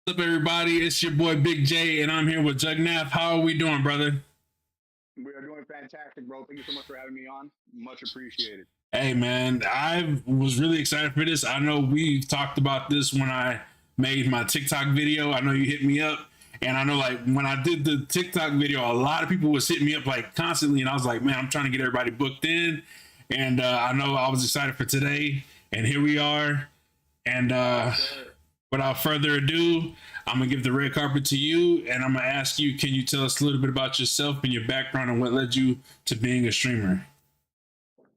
What's up, everybody? It's your boy Big J, and I'm here with JuggNaf. How are we doing, brother? We are doing fantastic, bro. Thank you so much for having me on. Much appreciated. Hey, man, I was really excited for this. I know we talked about this when I made my TikTok video. I know you hit me up, and I know like when I did the TikTok video, a lot of people was hitting me up like constantly, and I was like, man, I'm trying to get everybody booked in, and I know I was excited for today, and here we are. And Yes, sir. without further ado, I'm gonna give the red carpet to you, and I'm gonna ask you, can you tell us a little bit about yourself and your background and what led you to being a streamer?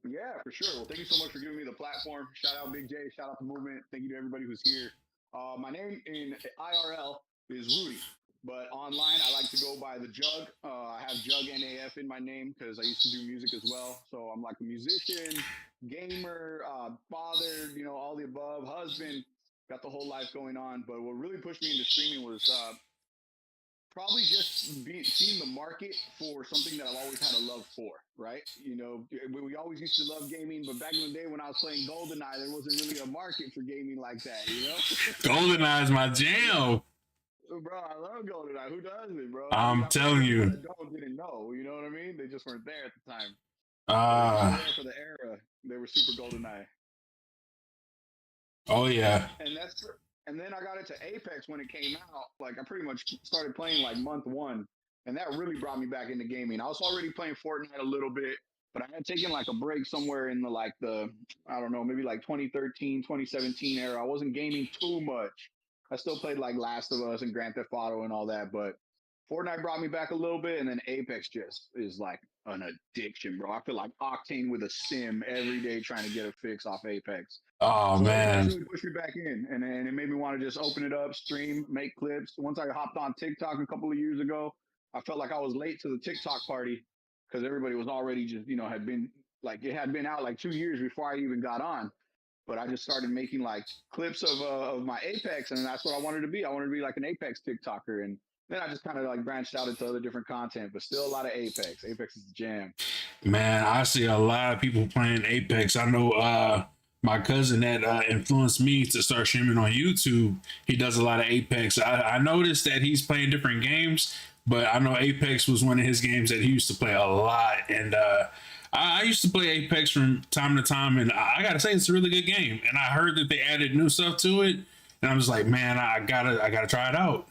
Yeah, for sure. Well, thank you so much for giving me the platform. Shout out Big J. Shout out the movement. Thank you to everybody who's here. My name in IRL is Rudy, but online I like to go by the Jug. I have JuggNaf in my name because I used to do music as well. So I'm like a musician, gamer, father, all the above, husband. Got the whole life going on. But what really pushed me into streaming was probably just seeing the market for something that I've always had a love for, right? We always used to love gaming, but back in the day when I was playing GoldenEye, there wasn't really a market for gaming like that. GoldenEye is my jam. Bro, I love GoldenEye. Who doesn't, bro? I mean, I'm I feel like telling the people you. that don't didn't know. You know what I mean? They just weren't there at the time. But if you were Uh, there for the era, they were super GoldenEye. oh yeah. And that's and then I got into Apex when it came out. Like I pretty much started playing like month one, and that really brought me back into gaming. I was already playing Fortnite a little bit, but I had taken like a break somewhere in the I don't know, maybe like 2013, 2017 era. I wasn't gaming too much. I still played like Last of Us and Grand Theft Auto and all that, but Fortnite brought me back a little bit, and then Apex just is like an addiction, bro. I feel like Octane with a sim every day trying to get a fix off Apex. Oh So Apex man. really pushed me back in, and it made me want to just open it up, stream, make clips. Once I hopped on TikTok a couple of years ago, I felt like I was late to the TikTok party because everybody was already just had been like it had been out like 2 years before I even got on. But I just started making like clips of my Apex, and that's what I wanted to be. I wanted to be like an Apex TikToker, and then I just kind of like branched out into other different content, but still a lot of Apex. Apex is the jam. Man, I see a lot of people playing Apex. I know my cousin that influenced me to start streaming on YouTube. He does a lot of Apex. I noticed that he's playing different games, but I know Apex was one of his games that he used to play a lot. And I used to play Apex from time to time, and I gotta say it's a really good game. And I heard that they added new stuff to it, and I'm just like, man, I gotta try it out.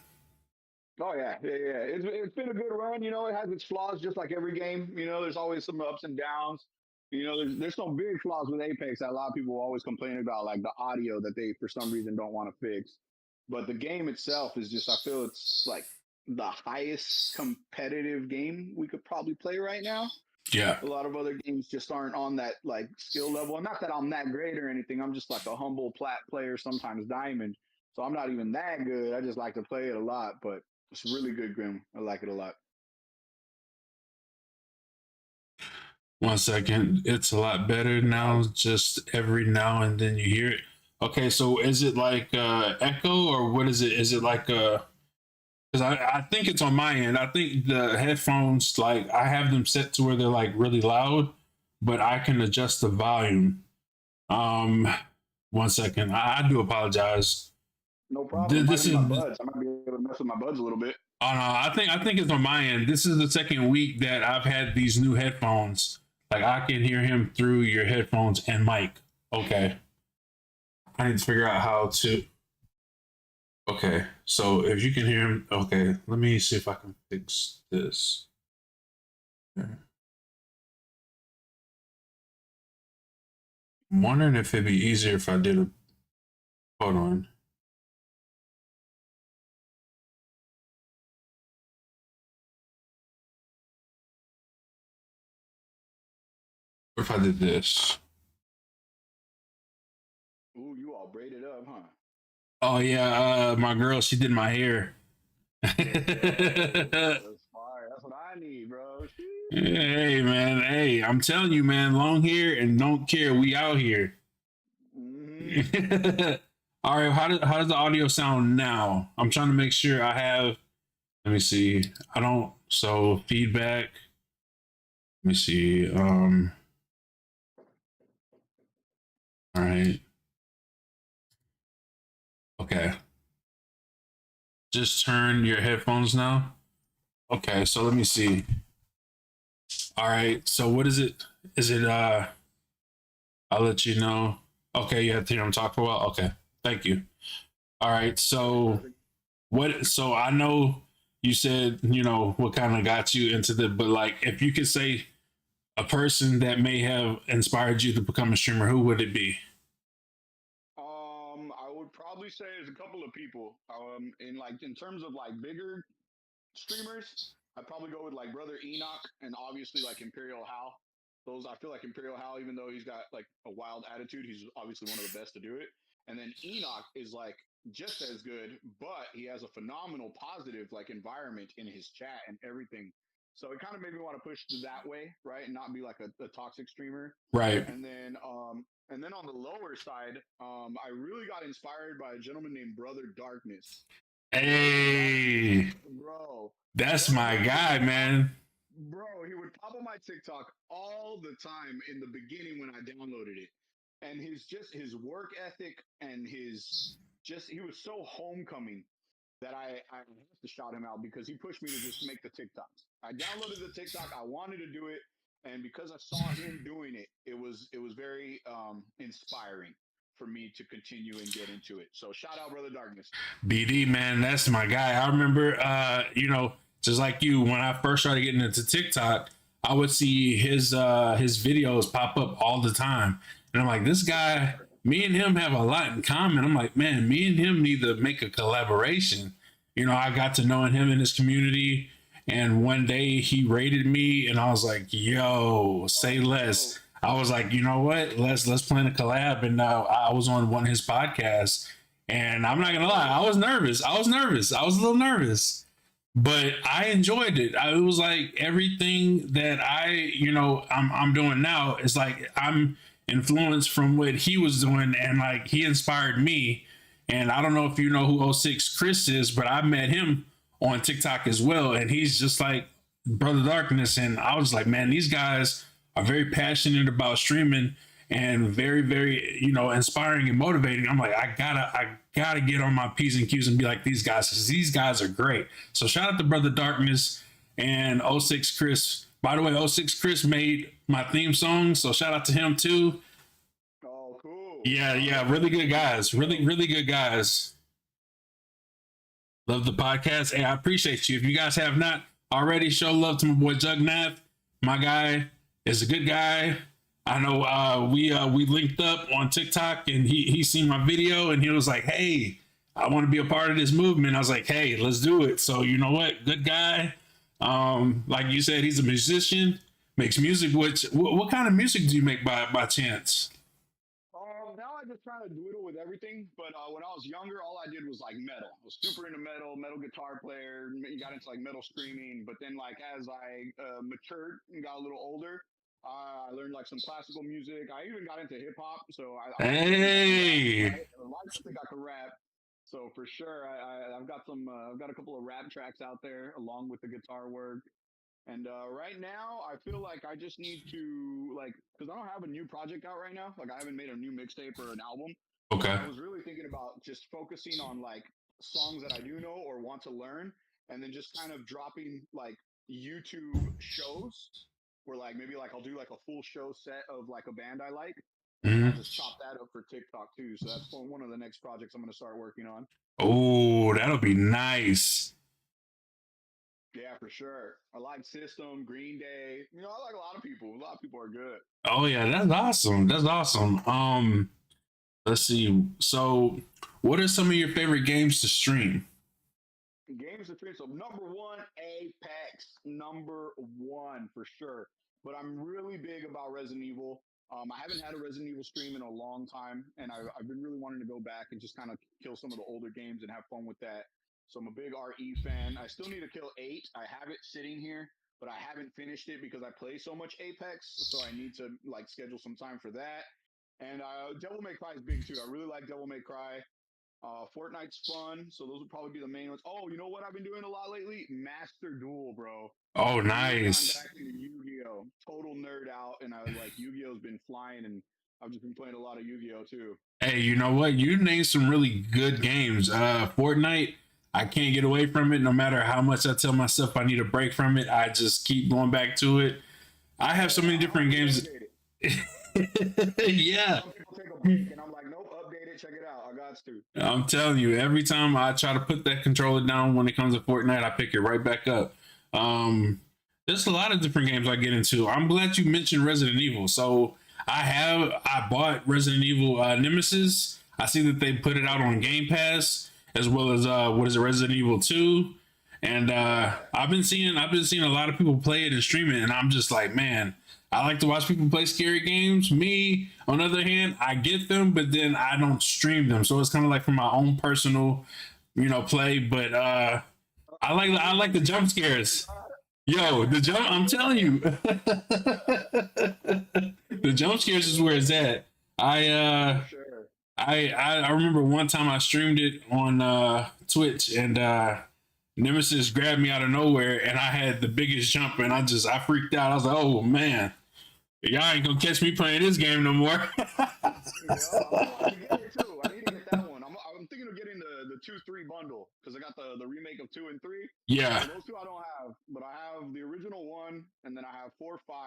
Oh yeah, yeah, yeah. It's been a good run. It has its flaws, just like every game. There's always some ups and downs. There's some big flaws with Apex that a lot of people always complain about, like the audio that they for some reason don't want to fix. But the game itself is just, I feel it's like the highest competitive game we could probably play right now. Yeah. A lot of other games just aren't on that like skill level. And not that I'm that great or anything. I'm just like a humble plat player, sometimes diamond. So I'm not even that good. I just like to play it a lot, but it's really good, Grim. I like it a lot. 1 second. It's a lot better now. Just every now and then you hear it. Okay, so is it like echo or what is it? Is it like because I think it's on my end. I think the headphones, like I have them set to where they're like really loud, but I can adjust the volume. Um 1 second. I do apologize. No problem. It might This be my is buds. I might be able to mess with my buds a little bit. oh no, I think it's on my end. This is the second week that I've had these new headphones. Like I can hear him through your headphones and mic. Okay. I need to figure out how to. Okay, so if you can hear him, okay, let me see if I can fix this. I'm wondering if it'd be easier if I did a. Hold on. What if I did this? Ooh, you all braided up, huh? Oh yeah, my girl, she did my hair. Hey, that's fire. That's what I need, bro. Hey man, hey, I'm telling you, man, long hair and don't care. We out here. Mm-hmm. All right, how does the audio sound now? I'm trying to make sure I have. Let me see. I don't. So feedback. Let me see. All right. Okay. Just turn your headphones now. Okay, so let me see. All right, so what is it? Is it I'll let you know. Okay, you have to hear him talk for a while. Okay, thank you. All right, so Perfect. what? So I know you said what kind of got you into the, but like if you could say a person that may have inspired you to become a streamer, who would it be? I would probably say there's a couple of people. In terms of like bigger streamers, I'd probably go with like Brother Enoch and obviously like Imperial Hal. Those I feel like Imperial Hal, even though he's got like a wild attitude, he's obviously one of the best to do it. And then Enoch is like just as good, but he has a phenomenal positive like environment in his chat and everything. So it kind of made me want to push that way, right, and not be like a toxic streamer. Right. And then on the lower side, I really got inspired by a gentleman named Brother Darkness. Brother Darkness, Hey, bro. that's Brother my Darkness guy, would pop, man. bro. He would pop on my TikTok all the time in the beginning when I downloaded it, and his work ethic and his just he was so homecoming that I have to shout him out because he pushed me to just make the TikToks. I downloaded the TikTok. I wanted to do it, and because I saw him doing it, it was very inspiring for me to continue and get into it. So shout out, Brother Darkness. BD, man, that's my guy. I remember, just like you, when I first started getting into TikTok, I would see his videos pop up all the time, and I'm like, this For guy, sure. me and him have a lot in common. I'm like, man, me and him need to make a collaboration. I got to knowing him in his community, and one day he rated me, and I was like, yo, say Oh, less. dope. I was like, you know what? Let's plan a collab, and I was on one of his podcasts, and I'm not Oh, gonna lie, I cool. was nervous. I was nervous. I was a little nervous, but I enjoyed it. It was like everything that I'm doing now is like I'm influenced from what he was doing, and like he inspired me. And I don't know if you know who '06 Chris is, but I met him on TikTok as well, and he's just like Brother Darkness. And I was like, man, these guys are very passionate about streaming and very, very, inspiring and motivating. I'm like, I gotta get on my P's and Q's and be like these guys, because these guys are great. So shout out to Brother Darkness and '06 Chris. By the way, '06 Chris made my theme song, so shout out to him too. Oh, cool. Yeah, All yeah, right, really man. good guys. Definitely Really, dope. really good guys. Love the podcast. Hey, I appreciate you. If you guys have not already, show love to my boy JuggNaf. My guy is a good guy. I know we linked up on TikTok, and he seen my video, and he was like, "Hey, I want to be a part of this movement." I was like, "Hey, let's do it." So you know what, good guy. Like you said, he's a musician, makes music. What kind of music do you make by chance? Now I just try to doodle with everything. But when I was younger, all I did was like metal. I was super into metal, metal guitar player. Got into like metal screaming. But then like as I matured and got a little older, I learned like some classical music. I even got into hip hop. So I like to think I can rap, Hey, right? I like to think I can rap. So for sure, I've got some. I've got a couple of rap tracks out there along with the guitar work. And right now, I feel like I just need to like because I don't have a new project out right now. Like I haven't made a new mixtape or an album. So okay. I was really thinking about just focusing on like songs that I do know or want to learn, and then just kind of dropping like YouTube shows where like maybe like I'll do like a full show set of like a band I like, and then I'll Mhm. just chop that up for TikTok too. So that's one of the next projects I'm going to start working on. Oh, that'll be nice. Yeah, for sure. I like System, Green Day. I like a lot of people. A lot of people are good. Oh yeah, that's awesome. That's awesome. Let's see. So, what are some of your favorite games to stream? Games of stream. So number one, Apex. Number one for sure. But I'm really big about Resident Evil. I haven't had a Resident Evil stream in a long time, and I've been really wanting to go back and just kind of kill some of the older games and have fun with that. So I'm a big RE fan. I still need to kill 8. I have it sitting here, but I haven't finished it because I play so much Apex. So I need to like schedule some time for that. And Devil May Cry is big too. I really like Devil May Cry. Fortnite's fun, so those would probably be the main ones. Oh, you know what I've been doing a lot lately? Master Duel, bro. Oh, I've really gotten nice. back into Yu-Gi-Oh. Total nerd out, and I was like, Yu-Gi-Oh's been flying, and I've just been playing a lot of Yu-Gi-Oh too. Hey, you know what? You named some really good games. Fortnite. I can't get away from it. No matter how much I tell myself I need a break from it, I just keep going back to it. I have so many I different always games. update it. Yeah, Some people take a break, and I'm like, nope, update it, check it out. I got to. I'm telling you, every time I try to put that controller down when it comes to Fortnite, I pick it right back up. Um, there's a lot of different games I get into. I'm glad you mentioned Resident Evil. So I bought Resident Evil Nemesis. I see that they put it out on Game Pass as well as what is it, Resident Evil 2. And Yeah. I've been seeing a lot of people play it and stream it, and I'm just like, man, I like to watch people play scary games. Me, on the other hand, I get them, but then I don't stream them. So it's kind of like for my own personal, play. But I like the jump scares. Yo, the jump! I'm telling you, the jump scares is where it's at. I For uh, sure. I remember one time I streamed it on Twitch, and Nemesis grabbed me out of nowhere, and I had the biggest jump, and I freaked out. I was like, oh man, y'all ain't gonna catch me playing this game no more. Yeah, I want to get it too. I need to get that one. I'm thinking of getting the 2-3 bundle because I got the remake of 2 and 3. Yeah. So those two I don't have, but I have the original one, and then I have 4, 5.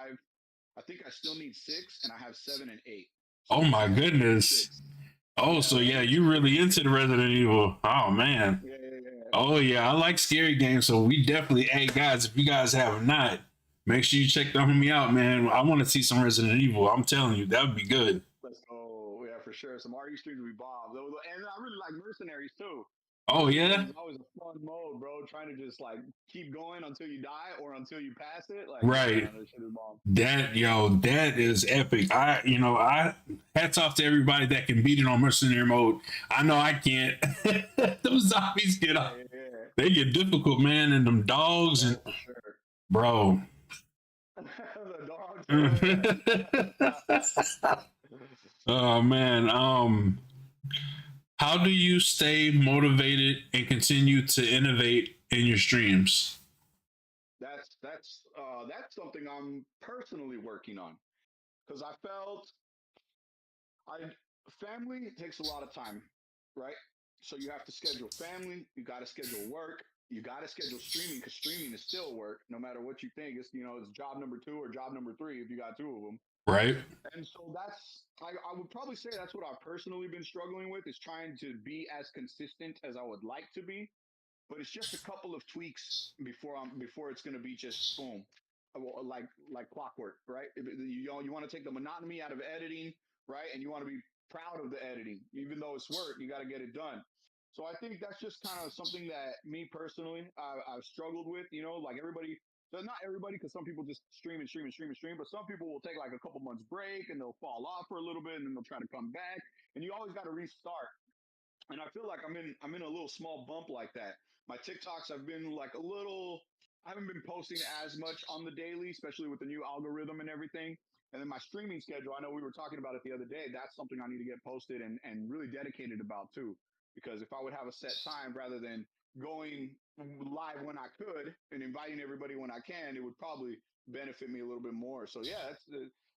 I think I still need 6, and I have 7 and 8. So Oh I my think I still need goodness. 6. Oh, Yeah, so I yeah, need you 6 really into the pieces. Resident Evil. Oh man. Yeah, yeah, yeah. Oh yeah, I like scary games. So we definitely, hey guys, if you guys have not, make sure you check the homie out, man. I want to see some Resident Evil. I'm telling you, that would be good. Let's go. Yeah, for sure. Some RE streams we bob. And I really like Mercenaries too. Oh Mercenaries yeah, is always a fun mode, bro. Trying to just like keep going until you die or until you pass it. Like, yeah, right. man, that shit is bomb. That is epic. I hats off to everybody that can beat it on mercenary mode. I know I can't. Those zombies get Yeah, up. yeah, yeah. They get difficult, man, and them dogs and Oh, for sure. bro. The dogs, bro. Oh man. How do you stay motivated and continue to innovate in your streams? That's something I'm personally working on because I felt I family takes a lot of time, right? So you have to schedule family, you got to schedule work, you got to schedule streaming because streaming is still work, no matter what you think. It's job number 2 or job number 3 if you got 2 of them. Right? And so I would probably say that's what I've personally been struggling with is trying to be as consistent as I would like to be, but it's just a couple of tweaks before it's gonna be just boom, like clockwork, right? You want to take the monotony out of editing, right? And you want to be proud of the editing, even though it's work. You got to get it done. So I think that's just kind of something that me personally I've struggled with. Like everybody. So not everybody, because some people just stream and stream and stream and stream, but some people will take like a couple months break and they'll fall off for a little bit and then they'll try to come back. And you always got to restart, and I feel like I'm in a little small bump like that. My TikToks I've been like a little I haven't been posting as much on the daily, especially with the new algorithm and everything. And then my streaming schedule, I know we were talking about it the other day. That's something I need to get posted and really dedicated about too. Because if I would have a set time rather than going live when I could and inviting everybody when I can, it would probably benefit me a little bit more. So yeah,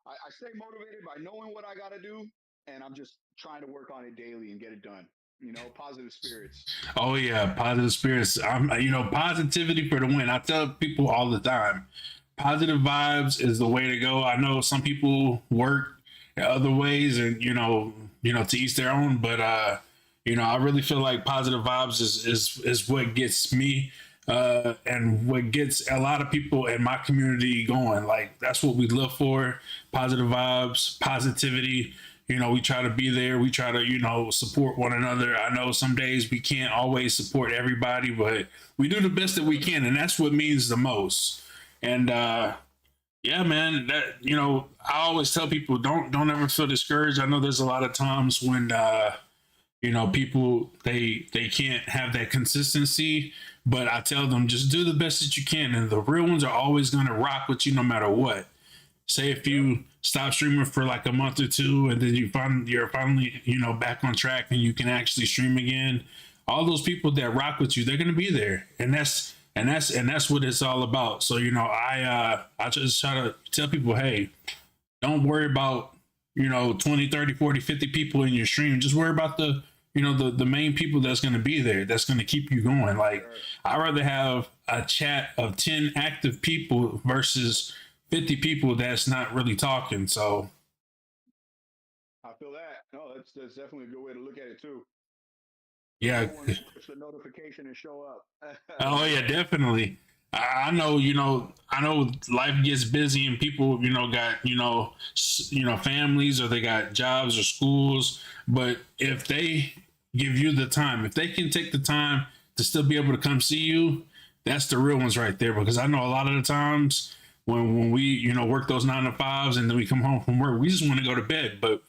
I stay motivated by knowing what I got to do, and I'm just trying to work on it daily and get it done. Positive spirits. Oh yeah, positive spirits. Positivity for the win. I tell people all the time, positive vibes is the way to go. I know some people work other ways, and to each their own. But I really feel like positive vibes is what gets me, and what gets a lot of people in my community going. Like that's what we live for: positive vibes, positivity. We try to be there. We try to, support one another. I know some days we can't always support everybody, but we do the best that we can, and that's what means the most. And yeah, man, that I always tell people don't ever feel discouraged. I know there's a lot of times when people they can't have that consistency, but I tell them just do the best that you can, and the real ones are always gonna rock with you no matter what. Say if Yep. you stop streaming for like a month or two, and then you're finally back on track and you can actually stream again. All those people that rock with you, they're gonna be there, and that's what it's all about. So I just try to tell people, hey, don't worry about 20, 30, 40, 50 people in your stream. Just worry about the main people that's going to be there, that's going to keep you going. Like, Sure. I'd rather have a chat of 10 active people versus 50 people that's not really talking. So I feel that. No, that's definitely a good way to look at it too. yeah. No one's push the notification and show up. Oh yeah, definitely. I know, I know life gets busy and people, got, families, or they got jobs or schools. But if they give you the time, if they can take the time to still be able to come see you, that's the real ones right there. Because I know a lot of the times when we, work those 9 to 5s and then we come home from work, we just want to go to bed. But,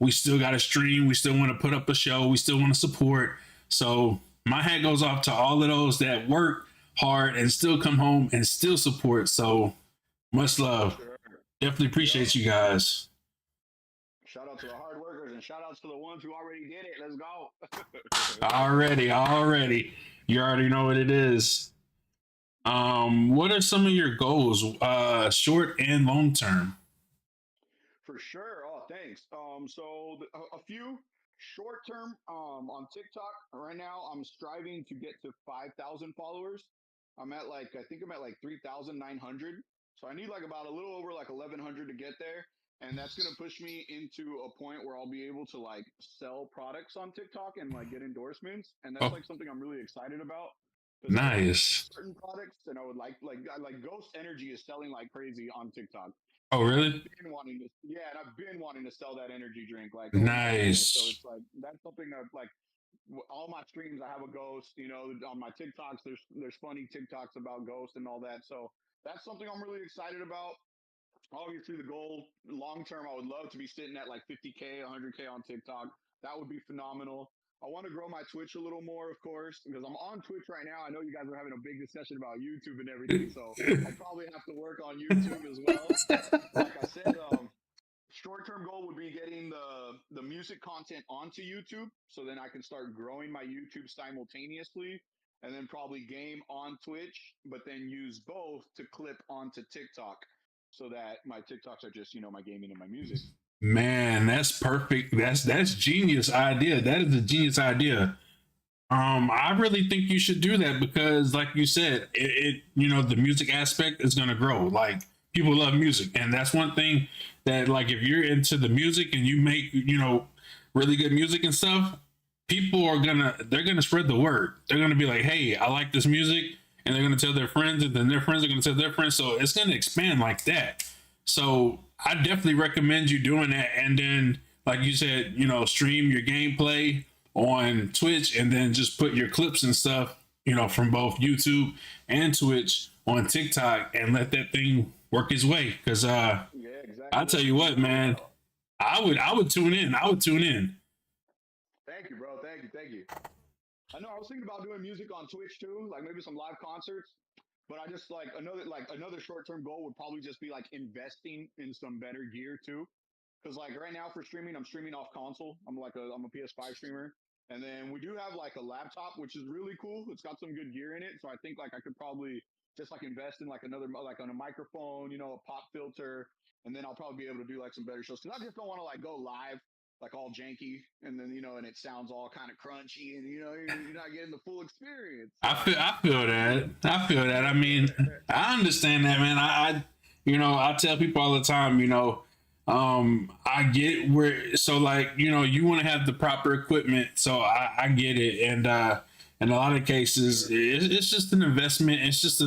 we still got to stream. We still want to put up a show. We still want to support. So my hat goes off to all of those that work hard and still come home and still support. So much For love. sure. Definitely Yep. appreciate you guys. Shout out to the hard workers and shout outs to the ones who already did it. Let's go. Already. You already know what it is. What are some of your goals, short and long term? For sure. Oh, thanks. A few short term on TikTok right now. I'm striving to get to 5,000 followers. I think I'm at like 3,900. So I need like about a little over like 1,100 to get there, and that's gonna push me into a point where I'll be able to like sell products on TikTok and like get endorsements, and that's Oh, like something I'm really excited about because I like nice. certain products, and I would like Ghost Energy is selling like crazy on TikTok, Oh, and I've really? been wanting to, yeah, and I've been wanting to sell that energy drink, like, oh my goodness. So Nice. it's like that's something that like all my streams, I have a ghost. On my TikToks, there's funny TikToks about ghosts and all that. So that's something I'm really excited about. Obviously, the goal long term, I would love to be sitting at like 50K, 100K on TikTok. That would be phenomenal. I want to grow my Twitch a little more, of course, because I'm on Twitch right now. I know you guys are having a big discussion about YouTube and everything, so I'll probably have to work on YouTube as well. Like I said, short term goal would be getting the music content onto YouTube, so then I can start growing my YouTube simultaneously, and then probably game on Twitch, but then use both to clip onto TikTok, so that my TikToks are just my gaming and my music. Man, that's perfect. That's genius idea. That is a genius idea. I really think you should do that because, like you said, the music aspect is gonna grow. Like, people love music, and that's one thing that, like, if you're into the music and you make, really good music and stuff, people they're gonna spread the word. They're gonna be like, hey, I like this music, and they're gonna tell their friends, and then their friends are gonna tell their friends. So it's gonna expand like that. So I definitely recommend you doing that, and then, like you said, stream your gameplay on Twitch, and then just put your clips and stuff, from both YouTube and Twitch on TikTok, and let that thing work its way. Because Yeah, I'll exactly. tell That's you what I'm what, doing man, now. I would tune in. I would tune in. Thank you, bro. Thank you. Thank you. I know I was thinking about doing music on Twitch too, like maybe some live concerts. But I just like another short term goal would probably just be like investing in some better gear too. Because like right now for streaming, I'm streaming off console. I'm a PS5 streamer, and then we do have like a laptop, which is really cool. It's got some good gear in it, so I think like I could probably just like invest in like another like on a microphone, a pop filter, and then I'll probably be able to do like some better shows. Because I just don't want to like go live like all janky, and then and it sounds all kind of crunchy, and you're not getting the full experience. So I feel that. I feel that. I mean, I understand that, man. I tell people all the time, I get where, so, like, you want to have the proper equipment. So I get it. And in a lot of cases, it's just an investment. It's just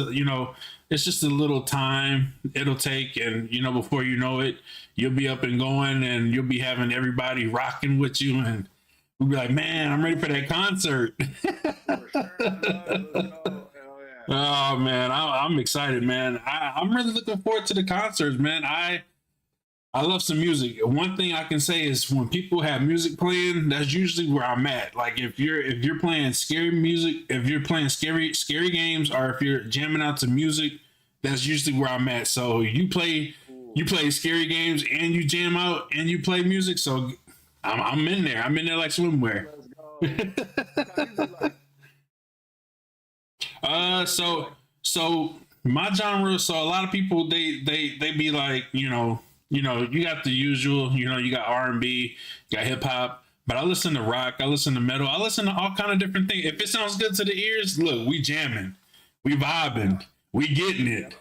it's just a little time it'll take. And, before you know it, you'll be up and going, and you'll be having everybody rocking with you. And we'll be like, man, I'm ready for that concert. for sure, bud, let's go. Hell yeah. Oh man, I'm excited, man. I'm really looking forward to the concerts, man. I love some music. One thing I can say is when people have music playing, that's usually where I'm at. Like, if you're playing scary music, if you're playing scary games, or if you're jamming out to music, that's usually where I'm at. So Ooh, you play scary games and you jam out and you play music. So I'm in there. I'm in there like swimwear. let's go. What kind of music you like? What Uh, kind of music you so like? so my genre. So a lot of people they be like, you got the usual. You got R&B, you got hip hop. But I listen to rock, I listen to metal, I listen to all kind of different things. If it sounds good to the ears, look, we jamming, we Yeah, vibing, we getting yeah, it.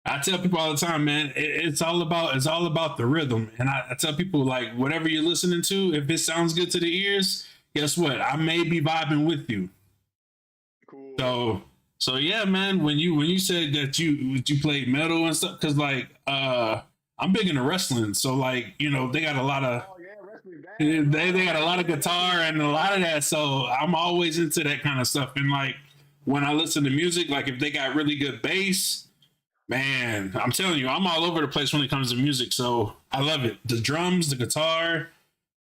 I tell people all the time, man, it's all about the rhythm. And I tell people like whatever you're listening to, if it sounds good to the ears, guess what? I may be vibing with you. cool. So so yeah, man. When you said that you played metal and stuff, because like I'm big into wrestling, so like they got a lot of Oh yeah, wrestling bad, they bro. got a lot of guitar and a lot of that. So I'm always into that kind of stuff. And like when I listen to music, like if they got really good bass, man, I'm telling you, I'm all over the place when it comes to music. So I love it. The drums, the guitar,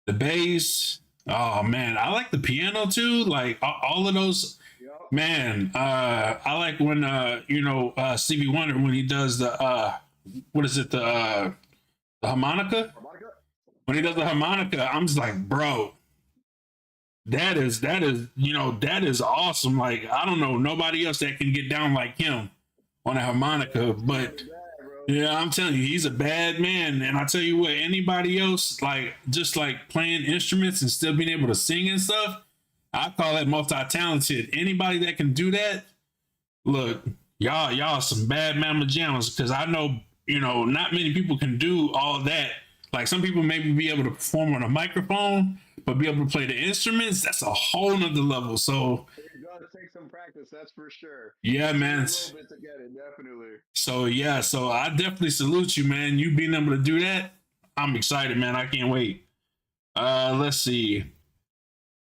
the bass. Oh man, I like the piano too. Like all of those. Yep. Man, I like when Stevie Wonder when he does the what is it the harmonica Harmonica. when he does the harmonica. I'm just like, bro, that is that is awesome. Like I don't know nobody else that can get down like him on a harmonica, Stevie but Wonder's bad, bro. yeah, I'm telling you, he's a bad man. And I tell you what, anybody else like just like playing instruments and still being able to sing and stuff, I call that multi-talented. Anybody that can do that, look, y'all some bad mama jammas because I know not many people can do all that. Like some people maybe be able to perform on a microphone, but be able to play the instruments, that's a whole nother level. So It does take some practice, that's for sure. yeah, It takes man. a little bit to get it, definitely. So yeah, so I definitely salute you, man. You being able to do that, I'm excited, man. I can't wait. Let's see.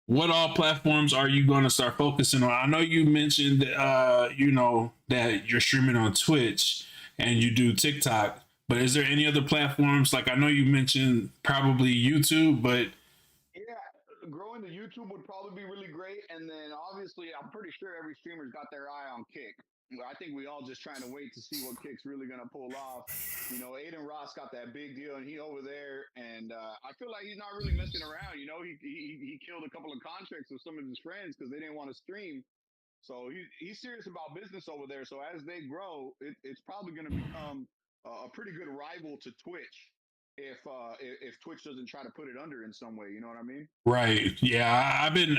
What all platforms are you going to start focusing on? I know you mentioned, that you're streaming on Twitch and you do TikTok, but is there any other platforms? Like I know you mentioned probably YouTube, but Yeah, growing the YouTube would probably be really great, and then obviously, I'm pretty sure every streamer's got their eye on Kick. I think we all just trying to wait to see what Kick's really gonna pull off. Aiden Ross got that big deal, and he over there, and I feel like he's not really messing around. He killed a couple of contracts with some of his friends because they didn't want to stream. So he's serious about business over there. So as they grow, it's probably going to become a pretty good rival to Twitch if Twitch doesn't try to put it under in some way. You know what I mean? right. Yeah, I've been,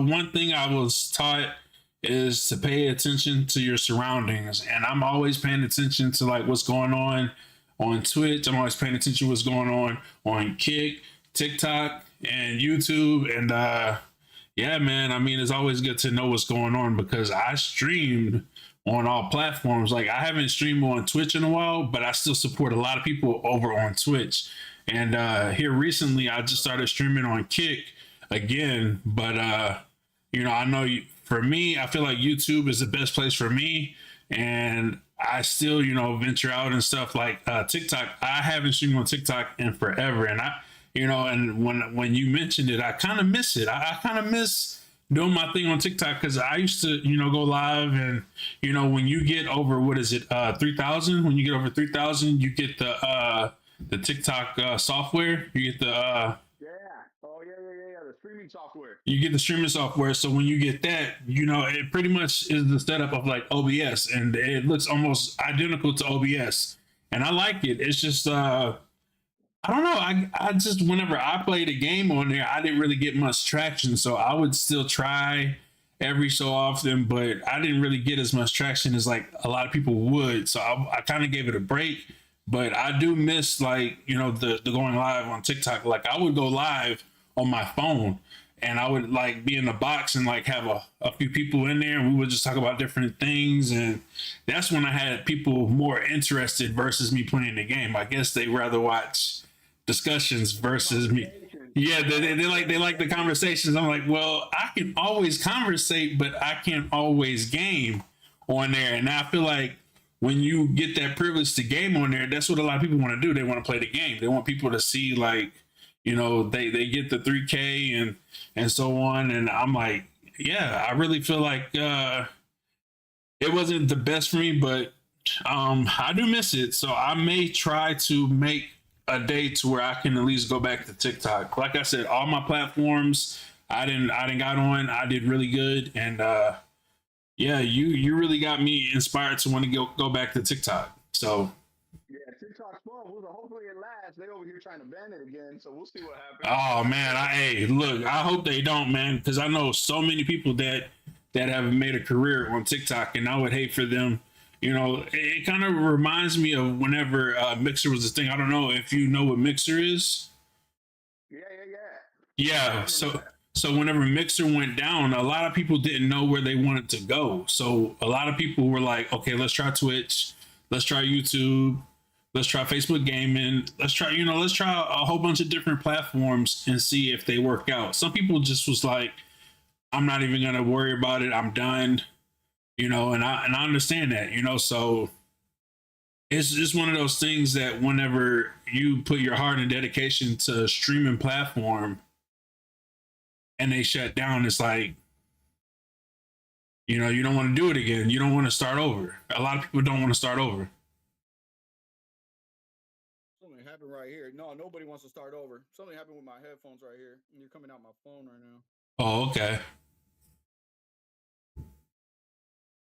one thing I was taught is to pay attention to your surroundings. And I'm always paying attention to like what's going on Twitch. I'm always paying attention to what's going on Kick, TikTok, and YouTube. And yeah, man, I mean, it's always good to know what's going on because I streamed on all platforms. Like I haven't streamed on Twitch in a while, but I still support a lot of people over on Twitch. And here recently, I just started streaming on Kick again. But I know for me, I feel like YouTube is the best place for me. And I still, venture out and stuff like TikTok. I haven't streamed on TikTok in forever, and and when you mentioned it, I kind of miss it. I kind of miss doing my thing on TikTok because I used to, go live, and when you get over what is it, 3,000? When you get over 3,000, you get the TikTok software. You get the Yeah. Oh yeah. The streaming software. you get the streaming software. So when you get that, it pretty much is the setup of like OBS, and it looks almost identical to OBS. And I like it. It's just I don't know. I just whenever I played a game on there, I didn't really get much traction. So I would still try every so often, but I didn't really get as much traction as like a lot of people would. So I kind of gave it a break. But I do miss like the going live on TikTok. Like I would go live on my phone, and I would like be in the box and like have a few people in there, and we would just talk about different things. And that's when I had people more interested versus me playing the game. I guess they rather watch discussions versus me. Conversation. Yeah, Yeah. they like the conversations. I'm like, well, I can always conversate, but I can't always game on there. And I feel like when you get that privilege to game on there, that's what a lot of people want to do. They want to play the game. They want people to see like, they get the 3K and so on. And I'm like, yeah, I really feel like it wasn't the best for me, but I do miss it. So I may try to make a day to where I can at least go back to TikTok. Like I said, all my platforms I didn't got on. I did really good, and yeah, you really got me inspired to want to go back to TikTok. So Yeah, TikTok's fault. Hopefully it lasts. They over here trying to ban it again, so we'll see what happens. Oh man, hey, look, I hope they don't, man, because I know so many people that have made a career on TikTok, and I would hate for them. You know, it kind of reminds me of whenever Mixer was a thing. I don't know if you know what Mixer is. Yeah, yeah, yeah. I Yeah, remember so that. so whenever Mixer went down, a lot of people didn't know where they wanted to go. So a lot of people were like, okay, let's try Twitch, let's try YouTube, let's try Facebook gaming, let's try a whole bunch of different platforms and see if they work out. Some people just was like, I'm not even gonna worry about it. I'm done. And I understand that, so it's just one of those things that whenever you put your heart and dedication to a streaming platform and they shut down, it's like, you don't want to do it again. You don't want to start over. A lot of people don't want to start over. Something happened right here. No, nobody wants to start over. Something happened with my headphones right here. And you're coming out my phone right now. Oh, okay.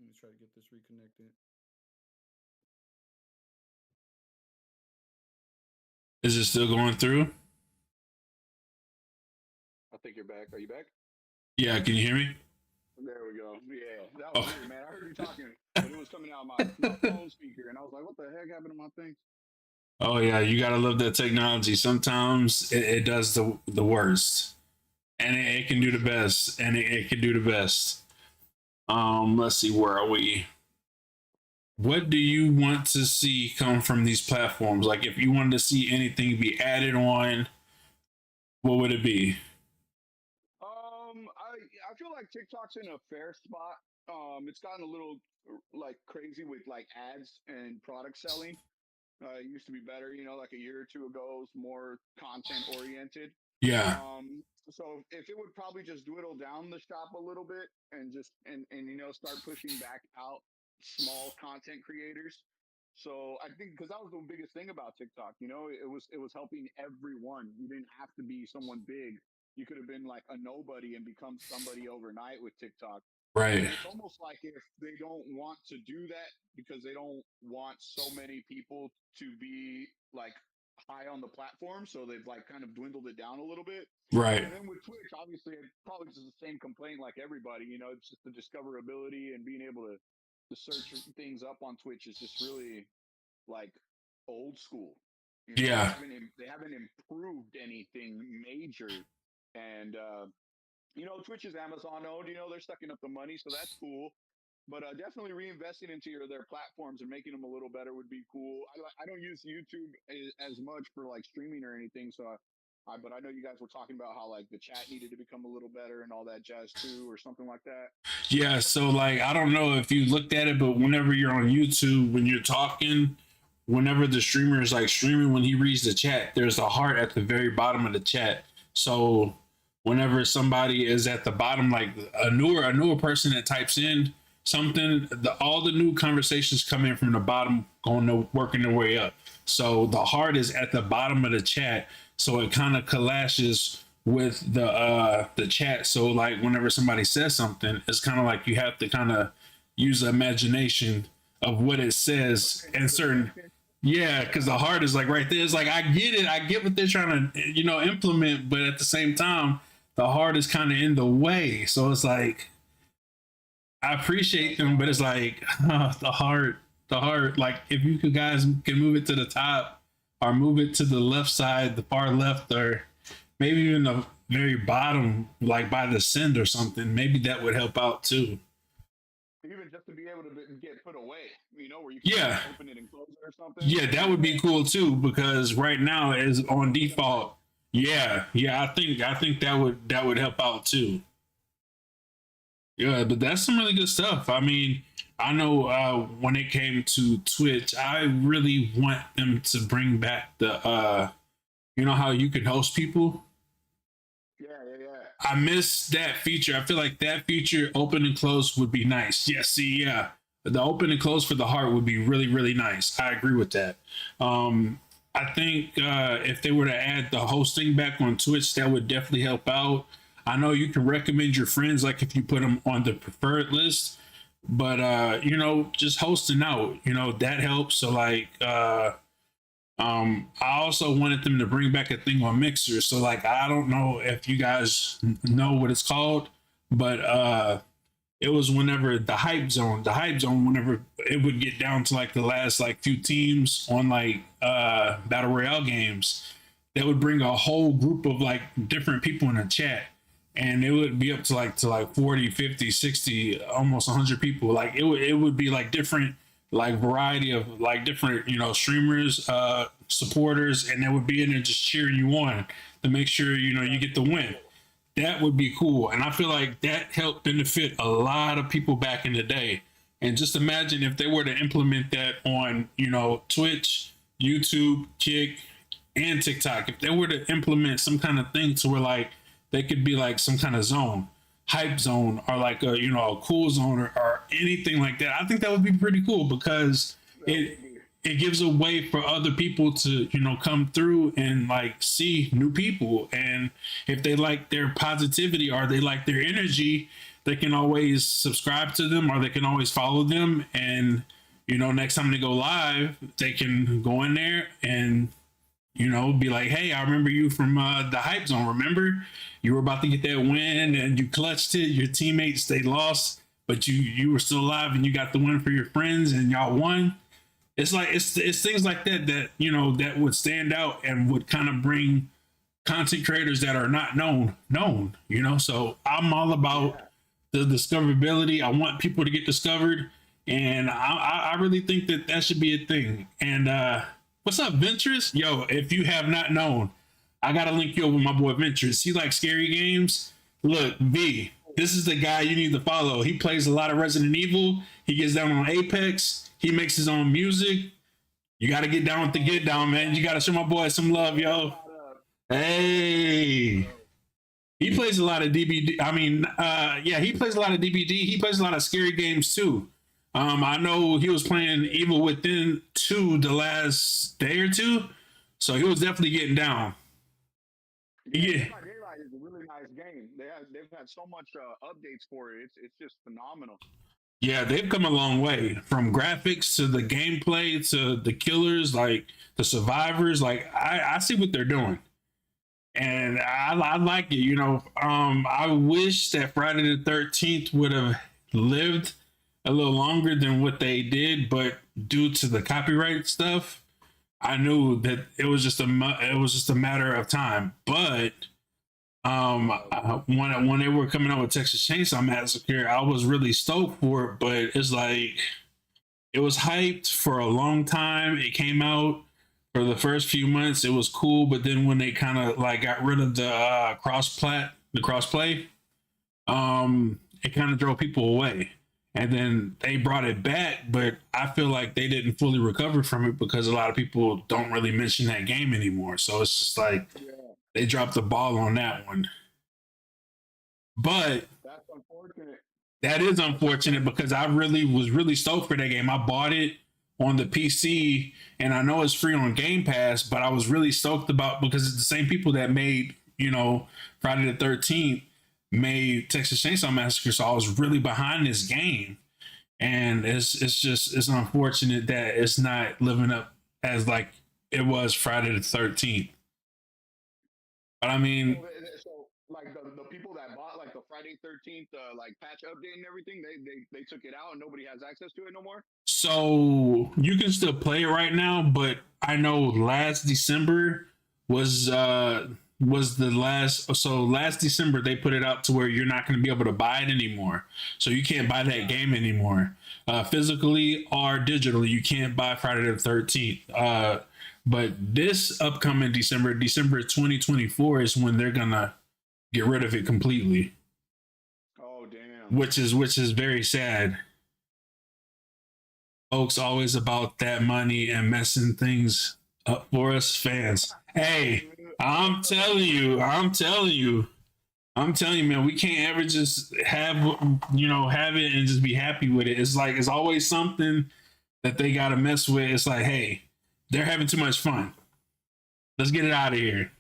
Let me try to get this reconnected. Is it still going through? I think you're back. Are you back? Yeah, can you hear me? There we go. Yeah, that was weird, man. I heard you talking, but it was coming out my phone speaker, and I was like, "What the heck happened to my thing?" Oh yeah, you gotta love that technology. Sometimes it does the worst, and it can do the best, and it can do the best. Let's see, where are we? What do you want to see come from these platforms? Like, if you wanted to see anything be added on, what would it be? I feel like TikTok's in a fair spot. It's gotten a little like crazy with like ads and product selling. It used to be better, like a year or two ago, it was more content oriented. Yeah, So if it would probably just dwindle down the shop a little bit and just and start pushing back out small content creators. So I think because that was the biggest thing about TikTok, it was helping everyone. You didn't have to be someone big. You could have been like a nobody and become somebody overnight with TikTok. right, And it's almost like if they don't want to do that because they don't want so many people to be like high on the platform, so they've like kind of dwindled it down a little bit. right, And then with Twitch, obviously, it's probably just the same complaint like everybody. It's just the discoverability and being able to search things up on Twitch is just really like old school. They yeah, haven't improved anything major, and Twitch is Amazon owned. They're sucking up the money, so that's cool. But definitely reinvesting into their platforms and making them a little better would be cool. I don't use YouTube as much for like streaming or anything, so but I know you guys were talking about how like the chat needed to become a little better and all that jazz too, or something like that. yeah. So like, I don't know if you looked at it, but whenever you're on YouTube, when you're talking, whenever the streamer is like streaming, when he reads the chat, there's a heart at the very bottom of the chat. So whenever somebody is at the bottom, like a newer person that types in something, all the new conversations come in from the bottom, going to working their way up. So the heart is at the bottom of the chat, so it kind of clashes with the chat. So like whenever somebody says something, it's kind of like you have to kind of use the imagination of what it says and certain. Yeah, because the heart is like right there. It's like I get it, I get what they're trying to implement, but at the same time, the heart is kind of in the way. So it's like I appreciate them, but it's like the heart. Like if you could guys can move it to the top, or move it to the left side, the far left, or maybe even the very bottom, like by the send or something. Maybe that would help out too. Even just to be able to get put away, where you can just Yeah, open it and close it or something. yeah, that would be cool too because right now is on default. Yeah, yeah, I think that would help out too. Yeah, but that's some really good stuff. I mean, I know when it came to Twitch, I really want them to bring back how you can host people. Yeah, yeah, yeah. I miss that feature. I feel like that feature, open and close, would be nice. Yeah, see, yeah, the open and close for the heart would be really, really nice. I agree with that. I think if they were to add the hosting back on Twitch, that would definitely help out. I know you can recommend your friends, like if you put them on the preferred list, but just hosting out, that helps. So like, I also wanted them to bring back a thing on Mixer. So like, I don't know if you guys know what it's called, but it was whenever the hype zone, whenever it would get down to like the last like few teams on like battle royale games, they would bring a whole group of like different people in a chat, and it would be up to like 40, 50, 60, almost 100 people. Like it would be like different, like variety of like different, streamers, supporters, and they would be in there just cheering you on to make sure you get the win. That would be cool. And I feel like that helped benefit a lot of people back in the day. And just imagine if they were to implement that on, Twitch, YouTube, Kick, and TikTok. If they were to implement some kind of thing to where like they could be like some kind of zone, hype zone, or like a cool zone, or anything like that. I think that would be pretty cool because it it gives a way for other people to come through and like see new people, and if they like their positivity or they like their energy, they can always subscribe to them or they can always follow them, and next time they go live they can go in there and be like, hey, I remember you from the hype zone. Remember, you were about to get that win and you clutched it. Your teammates, they lost, but you were still alive and you got the win for your friends and y'all won. It's like it's things like that would stand out and would kind of bring content creators that are not known. So I'm all about the discoverability. I want people to get discovered, and I really think that should be a thing. And what's up, Ventress? Yo, if you have not known, I gotta link you up with my boy Ventress. He likes scary games. Look, V, this is the guy you need to follow. He plays a lot of Resident Evil. He gets down on Apex. He makes his own music. You got to get down with the get down, man. You got to show my boy some love, yo. Hey. He plays a lot of DBD. I mean, yeah, he plays a lot of DBD. He plays a lot of scary games too. I know he was playing Evil Within 2 the last day or two, so he was definitely getting down. Yeah, Daylight is a really nice game. They've had so much updates for it. It's just phenomenal. yeah, they've come a long way from graphics to the gameplay to the killers, like the survivors. Like I see what they're doing, and I like it. I wish that Friday the 13th would have lived a little longer than what they did, but due to the copyright stuff, I knew that it was just a matter of time. But when they were coming out with Texas Chainsaw Massacre, I was really stoked for it. But it's like it was hyped for a long time. It came out for the first few months. It was cool, but then when they kind of like got rid of the crossplay, it kind of drove people away. And then they brought it back, but I feel like they didn't fully recover from it because a lot of people don't really mention that game anymore. So it's just like they dropped the ball on that one. But That's unfortunate. that is unfortunate because I really was really stoked for that game. I bought it on the PC and I know it's free on Game Pass, but I was really stoked about because it's the same people that made, Friday the 13th made Texas Chainsaw Massacre. So I was really behind this game. And it's unfortunate that it's not living up as like it was Friday the 13th. But I mean, So like the people that bought like the Friday 13th like patch update and everything, they took it out and nobody has access to it no more. so you can still play it right now, but I know last December was the last December they put it out to where you're not going to be able to buy it anymore. So you can't buy that game anymore. Physically or digitally, you can't buy Friday the 13th. But this upcoming December 2024 is when they're gonna get rid of it completely, Oh damn. which is very sad. Folks always about that money and messing things up for us fans. Hey, I'm telling you, man, we can't ever just have it and just be happy with it. It's like it's always something that they gotta mess with. It's like, hey, they're having too much fun. Let's get it out of here.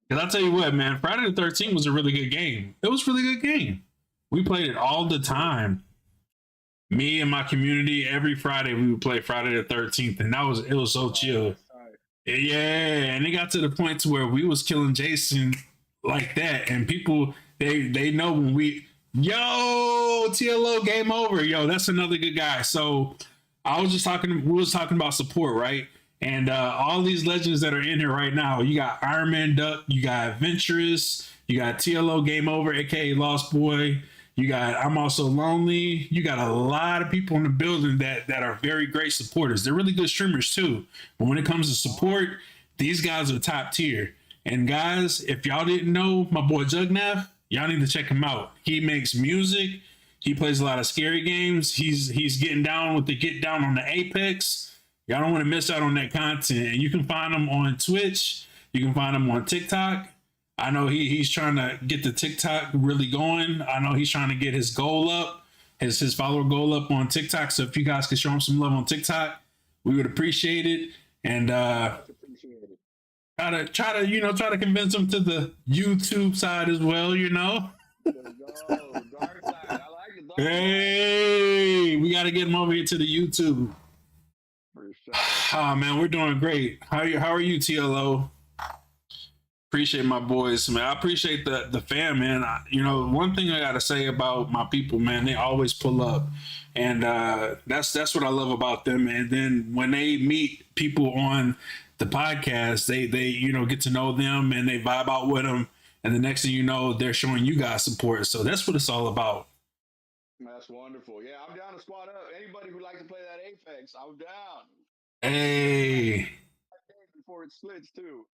Because I'll tell you what, man, Friday the 13th was a really good game. It was a really good game. We played it all the time. Me and my community, every Friday we would play Friday the 13th, and it was so chill. Yeah, and it got to the point to where we was killing Jason like that, and people they know when we yo TLO game over, yo that's another good guy. So I was just talking, we was talking about support, right? And all these legends that are in here right now, you got Iron Man Duck, you got Venturous, you got TLO Game Over, aka Lost Boy, you got I'm Also Lonely. You got a lot of people in the building that are very great supporters. They're really good streamers too. But when it comes to support, these guys are top tier. And guys, if y'all didn't know my boy JuggNaf, y'all need to check him out. He makes music. He plays a lot of scary games. He's getting down with the get down on the Apex. Y'all don't want to miss out on that content. And you can find him on Twitch. You can find him on TikTok. I know he's trying to get the TikTok really going. I know he's trying to get his goal up, his follower goal up on TikTok. So if you guys could show him some love on TikTok, we would appreciate it. And try to convince him to the YouTube side as well. Dark side. I like it. Hey, we got to get him over here to the YouTube. For sure. Oh man, we're doing great. How are you, TLO? Appreciate my boys, man. I appreciate the fam, man. One thing I gotta say about my people, man, they always pull up, and that's what I love about them. And then when they meet people on the podcast, they get to know them and they vibe out with them, and the next thing you know, they're showing you guys support. So that's what it's all about. That's wonderful. Yeah, I'm down to squad up. Anybody who likes to play that Apex, I'm down. Hey. Before it splits too.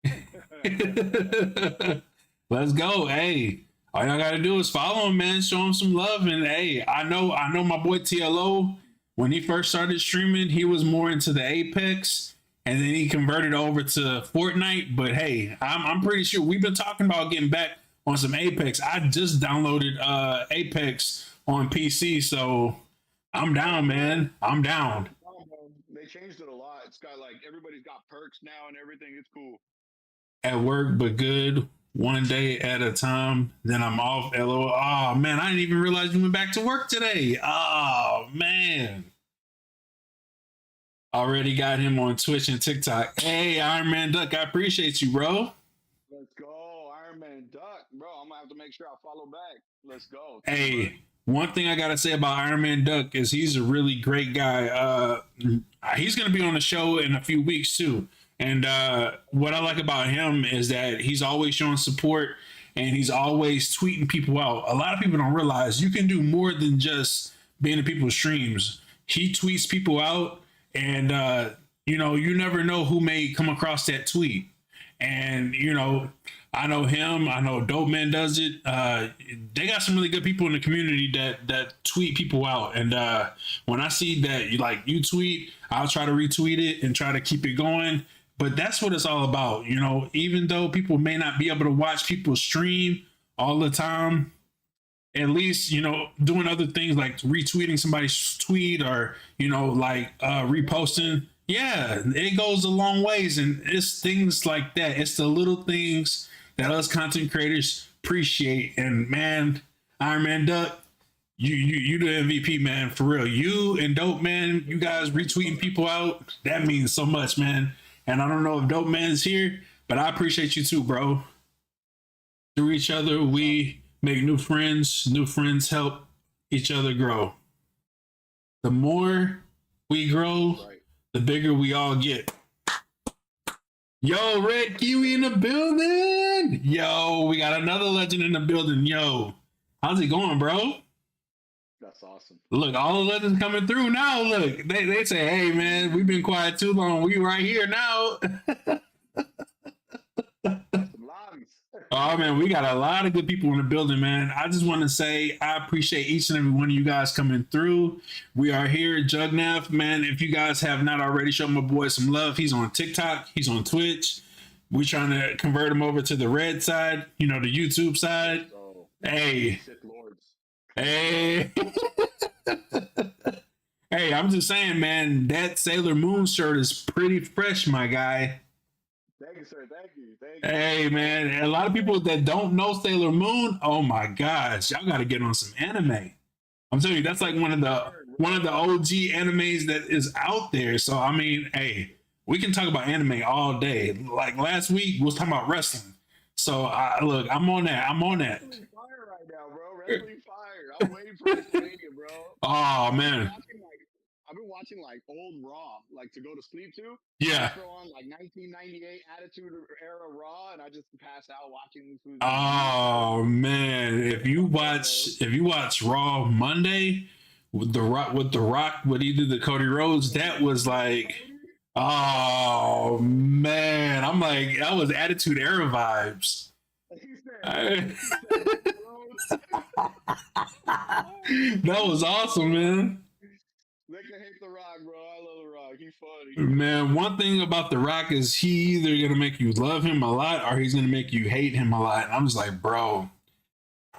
Let's go. Hey, all y'all gotta do is follow him, man. Show him some love. And hey, I know my boy TLO, when he first started streaming, he was more into the Apex, and then he converted over to Fortnite. But hey, I'm pretty sure we've been talking about getting back on some Apex. I just downloaded Apex on PC, so I'm down, man. I'm down. They changed it a lot. It's got like everybody's got perks now and everything. It's cool. At work, but good. One day at a time. Then I'm off. LOL. Oh man, I didn't even realize you went back to work today. Oh man. Already got him on Twitch and TikTok. Hey, Iron Man Duck, I appreciate you, bro. Let's go, Iron Man Duck, bro. I'm gonna have to make sure I follow back. Let's go. Hey, one thing I gotta say about Iron Man Duck is he's a really great guy. He's gonna be on the show in a few weeks too. And what I like about him is that he's always showing support and he's always tweeting people out. A lot of people don't realize you can do more than just being in people's streams. He tweets people out, and you never know who may come across that tweet. And I know him. I know Dope Man does it. They got some really good people in the community that tweet people out. And when I see that you tweet, I'll try to retweet it and try to keep it going. But that's what it's all about. Even though people may not be able to watch people stream all the time, at least, doing other things like retweeting somebody's tweet or, reposting. Yeah, it goes a long ways. And it's things like that. It's the little things that us content creators appreciate. And man, Iron Man Duck, you the MVP, man, for real. You and Dope Man, you guys retweeting people out, that means so much, man. And I don't know if Dope Man's here, but I appreciate you too, bro. Through each other, we make new friends. New friends help each other grow. The more we grow, the bigger we all get. Yo, Red Kiwi in the building. Yo, we got another legend in the building. Yo, how's it going, bro? That's awesome. Look, all the legends coming through now. Look, they say, hey, man, we've been quiet too long. We right here now. Oh, man, we got a lot of good people in the building, man. I just want to say I appreciate each and every one of you guys coming through. We are here at JuggNaf, man. If you guys have not already, show my boy some love. He's on TikTok. He's on Twitch. We're trying to convert him over to the red side, the YouTube side. Hey. Hey. Hey, I'm just saying, man, that Sailor Moon shirt is pretty fresh, my guy. Thank you, sir. Thank you. Hey, man, a lot of people that don't know Sailor Moon, oh my gosh, y'all got to get on some anime. I'm telling you, that's like one of the OG animes that is out there. So I mean, hey, We can talk about anime all day. Like last week, we was talking about wrestling. So look, I'm on that. I'm on that. Wrestling fire right now, bro. Wrestling fire. I'm waiting for WrestleMania, bro. Oh I've been man, watching like I've been watching like old Raw, like to go to sleep to. I yeah. throw on like 1998 Attitude Era Raw, and I just pass out watching these fools get beat, bro. Oh man, Fire, bro. if you watch Raw Monday with the Rock, what he did to Cody Rhodes, that was like, Cody? oh man, I'm like that was Attitude Era vibes. I- He said, bro. that was awesome, man. They can hate The Rock, bro. I love The Rock. He's funny. Man, one thing about The Rock is he either gonna make you love him a lot or he's gonna make you hate him a lot. And I'm just like, bro.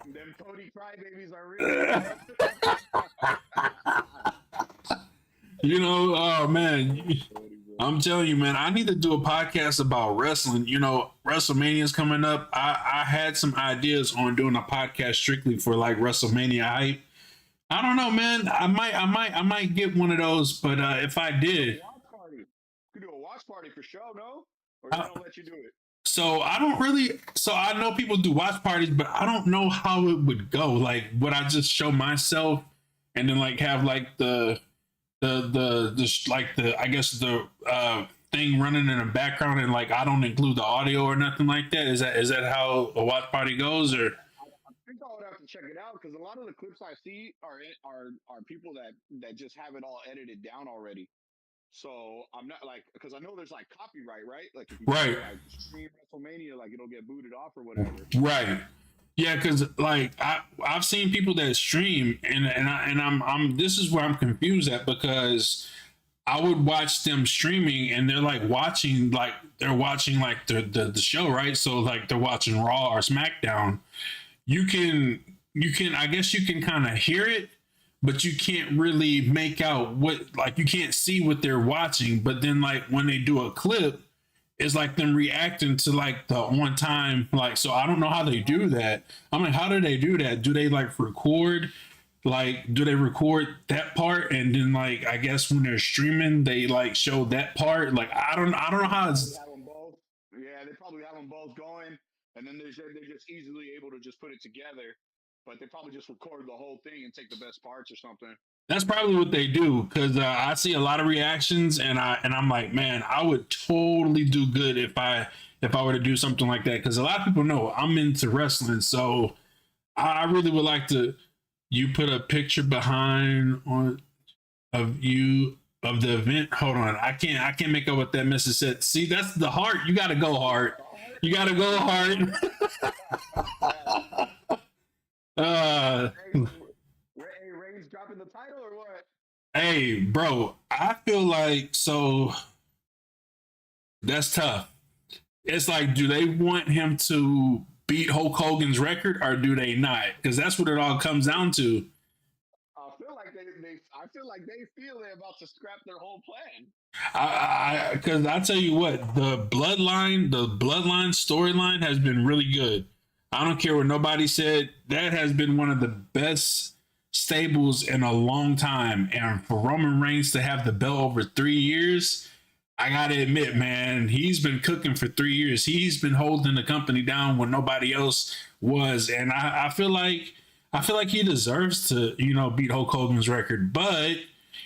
Them Cody crybabies are real. You know, oh man, I'm telling you, man, I need to do a podcast about wrestling. You know, WrestleMania's coming up. I had some ideas on doing a podcast strictly for like WrestleMania hype. I don't know, man. I might get one of those, but if I did, Watch party. You could do a watch party for show, no? Or they uh, don't let you do it. so I don't really. So I know people do watch parties, but I don't know how it would go. Like, would I just show myself and then like have like like the I guess the thing running in the background and like I don't include the audio or nothing like that? Is that how a watch party goes or? I think I would have to check it out because a lot of the clips I see are people that just have it all edited down already. So I'm not like because I know there's like copyright, right? Like if you try Right. to like stream WrestleMania, like it'll get booted off or whatever. Right. Yeah, because like I've seen people that stream and I'm this is where I'm confused at because I would watch them streaming and they're like watching like they're watching like the show, right? So like they're watching Raw or SmackDown. You can I guess you can kind of hear it, but you can't really make out what like you can't see what they're watching. But then like when they do a clip, it's like them reacting to like the one time like so I don't know how they do that. I mean, how do they do that? Do they like record like do they record that part and then like I guess when they're streaming they like show that part? Like I don't know how Probably it's have them both. Yeah, they probably have them both going, and then they're just easily able to just put it together. But they probably just record the whole thing and take the best parts or something. that's probably what they do because I see a lot of reactions and I'm like, man, I would totally do good if I were to do something like that because a lot of people know I'm into wrestling, so I really would like to. You put a picture behind on of you of the event. Hold on, I can't make out what that message said. See, that's the heart. You got to go hard. You got to go hard. uh, Hey, Ray's dropping the title or what? hey, bro, I feel like so that's tough. It's like, do they want him to beat Hulk Hogan's record or do they not? Because that's what it all comes down to. I feel like they feel they're about to scrap their whole plan. Because I tell you what, the bloodline storyline has been really good. I don't care what nobody said. That has been one of the best stables in a long time. And for Roman Reigns to have the belt over 3 years, I gotta admit, man, he's been cooking for 3 years. He's been holding the company down when nobody else was, and I feel like he deserves to, you know, beat Hulk Hogan's record. But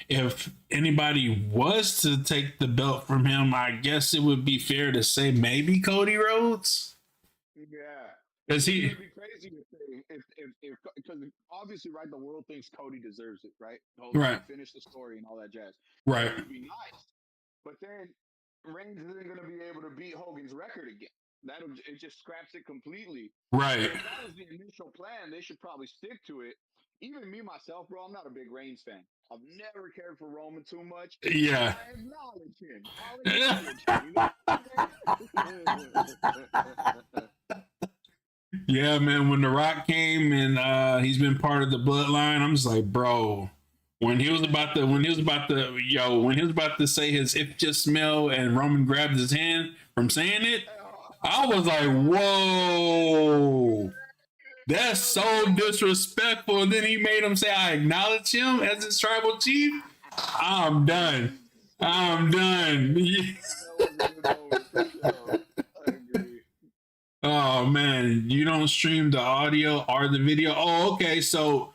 if anybody was to take the belt from him, I guess it would be fair to say maybe Cody Rhodes, Yeah. because It's he, gonna be crazy if because obviously right the world thinks Cody deserves it, right? He right, finished the story and all that jazz. So right, it would be nice. But then Reigns isn't gonna be able to beat Hogan's record again. It just scraps it completely. right, So if that was the initial plan, they should probably stick to it. Even me myself, bro, I'm not a big Reigns fan. I've never cared for Roman too much, but yeah. I acknowledge him. I'll acknowledge him. You know what I'm saying? Yeah, man. When The Rock came and he's been part of the bloodline, I'm just like, bro. When he was about to say his "if just smell" and Roman grabbed his hand from saying it, I was like, whoa, that's so disrespectful. And then he made him say, I acknowledge him as his tribal chief. I'm done. I'm done. That was a good moment for sure. I agree. Oh man, you don't stream the audio or the video. Oh, okay. So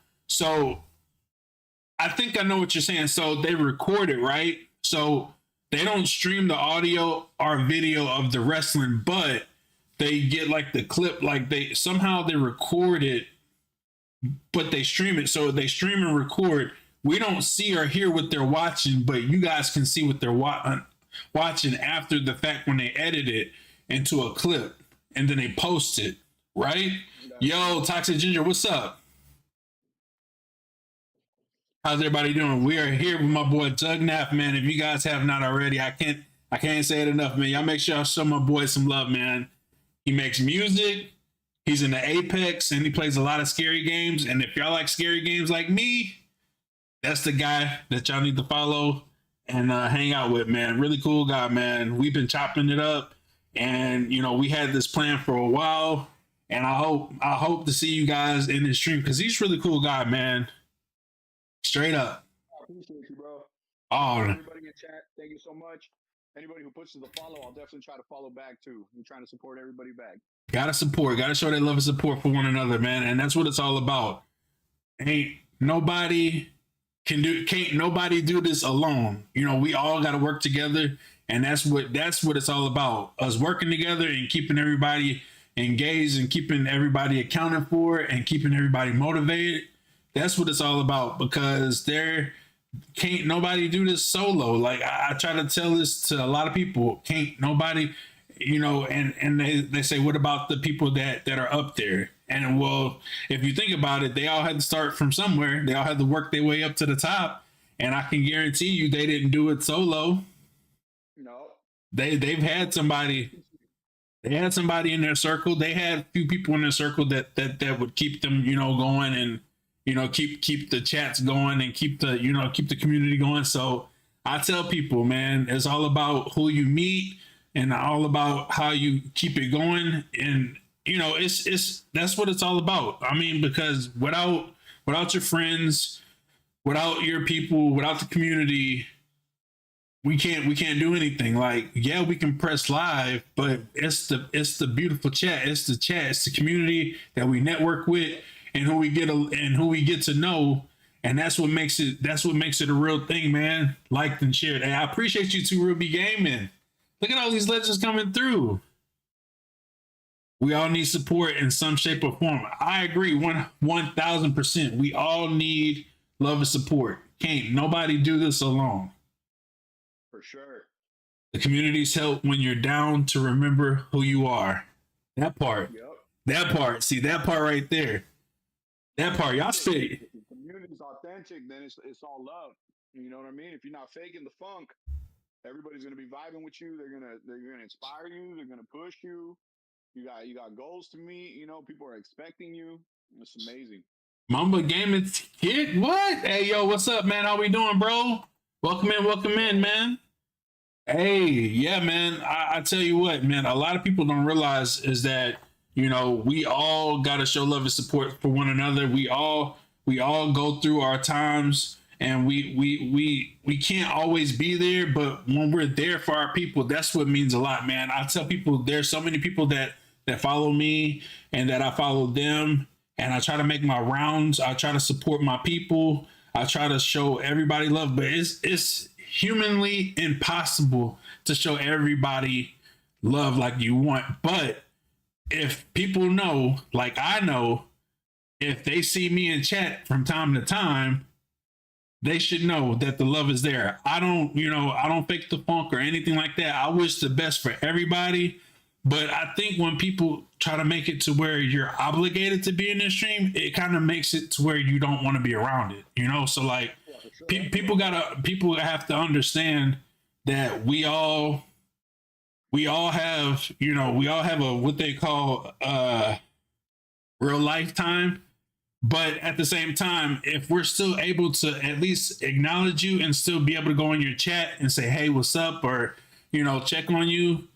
I think I know what you're saying. So they record it, right? So they don't stream the audio or video of the wrestling, but they get like the clip, like they somehow they record it, but they stream it. So they stream and record. We don't see or hear what they're watching, but you guys can see what they're watching after the fact when they edit it into a clip and then they post it, right? Yo, Toxic Ginger, what's up? How's everybody doing? We are here with my boy JuggNaf, man. If you guys have not already, I can't say it enough, man. Y'all make sure y'all show my boy some love, man. He makes music. He's in the Apex and he plays a lot of scary games. And if y'all like scary games like me, that's the guy that y'all need to follow and hang out with, man. Really cool guy, man. We've been chopping it up, and we had this plan for a while. And I hope to see you guys in this stream because he's a really cool guy, man. Straight up. I appreciate you, bro. Oh, Everybody in chat, thank you so much. Anybody who pushes the follow, I'll definitely try to follow back too. I'm trying to support everybody back. gotta support, gotta show that love and support for one another, man. And that's what it's all about. Ain't nobody can't nobody do this alone. We all gotta work together, and that's what it's all about. Us working together and keeping everybody engaged and keeping everybody accounted for and keeping everybody motivated. That's what it's all about because there can't nobody do this solo. Like I try to tell this to a lot of people. Can't nobody, and they say, what about the people that are up there? And well, if you think about it, they all had to start from somewhere. They all had to work their way up to the top. And I can guarantee you they didn't do it solo. No. They've had somebody. They had somebody in their circle. They had a few people in their circle that would keep them, going and keep the chats going and keep the community going. So I tell people, man, it's all about who you meet and all about how you keep it going. And it's that's what it's all about. I mean, because without your friends, without your people, without the community, we can't do anything. Like, yeah, we can press live, but it's the beautiful chat. It's the chat. It's the community that we network with and who we get to know. And that's what makes it a real thing, man. Liked and shared. And I appreciate you too, Ruby Gaming. Look at all these legends coming through. We all need support in some shape or form. I agree 1,000%. We all need love and support. Can't nobody do this alone. For sure. The communities help when you're down to remember who you are. That part. Yep. That part. See that part right there. That part. Y'all spit. If the community's authentic, then it's all love. You know what I mean? If you're not faking the funk, everybody's gonna be vibing with you. They're gonna inspire you. They're gonna push you. You got goals to meet. People are expecting you. It's amazing. Mamba Gaming Kid. What? Hey, yo, what's up, man? How we doing, bro? Welcome in, man. Hey, yeah, man. I tell you what, man. A lot of people don't realize is that we all gotta show love and support for one another. We all go through our times, and we can't always be there. But when we're there for our people, that's what means a lot, man. I tell people there's so many people that follow me and that I follow them, and I try to make my rounds. I try to support my people. I try to show everybody love, but it's humanly impossible to show everybody love like you want. But if people know, like I know, if they see me in chat from time to time, they should know that the love is there. I don't fake the funk or anything like that. I wish the best for everybody. But I think when people try to make it to where you're obligated to be in this stream, it kind of makes it to where you don't want to be around it, So like, yeah, sure. people have to understand that we all have a what they call real lifetime. But at the same time, if we're still able to at least acknowledge you and still be able to go in your chat and say, hey, what's up? Or, check on you,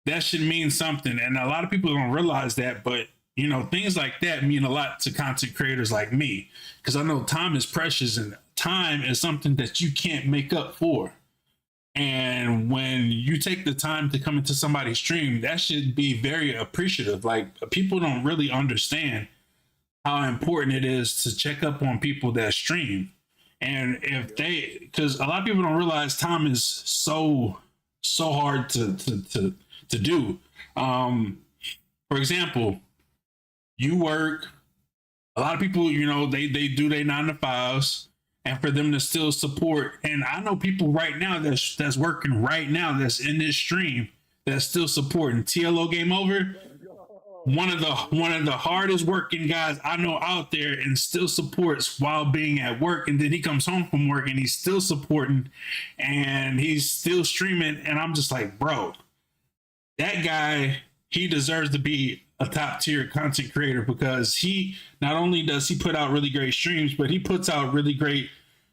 that should mean something. And a lot of people don't realize that, but things like that mean a lot to content creators like me, because I know time is precious and time is something that you can't make up for. And when you take the time to come into somebody's stream, that should be very appreciative. Like, people don't really understand how important it is to check up on people that stream. And if they, because a lot of people don't realize time is so hard to do. For example, you work. A lot of people, they do their 9 to 5s, and for them to still support. And I know people right now that's working right now, that's in this stream, that's still supporting. TLO Game Over, one of the hardest working guys I know out there, and still supports while being at work. And then he comes home from work and he's still supporting, and he's still streaming. And I'm just like, bro, that guy, he deserves to be a top tier content creator, because he not only does he put out really great streams, but he puts out really great,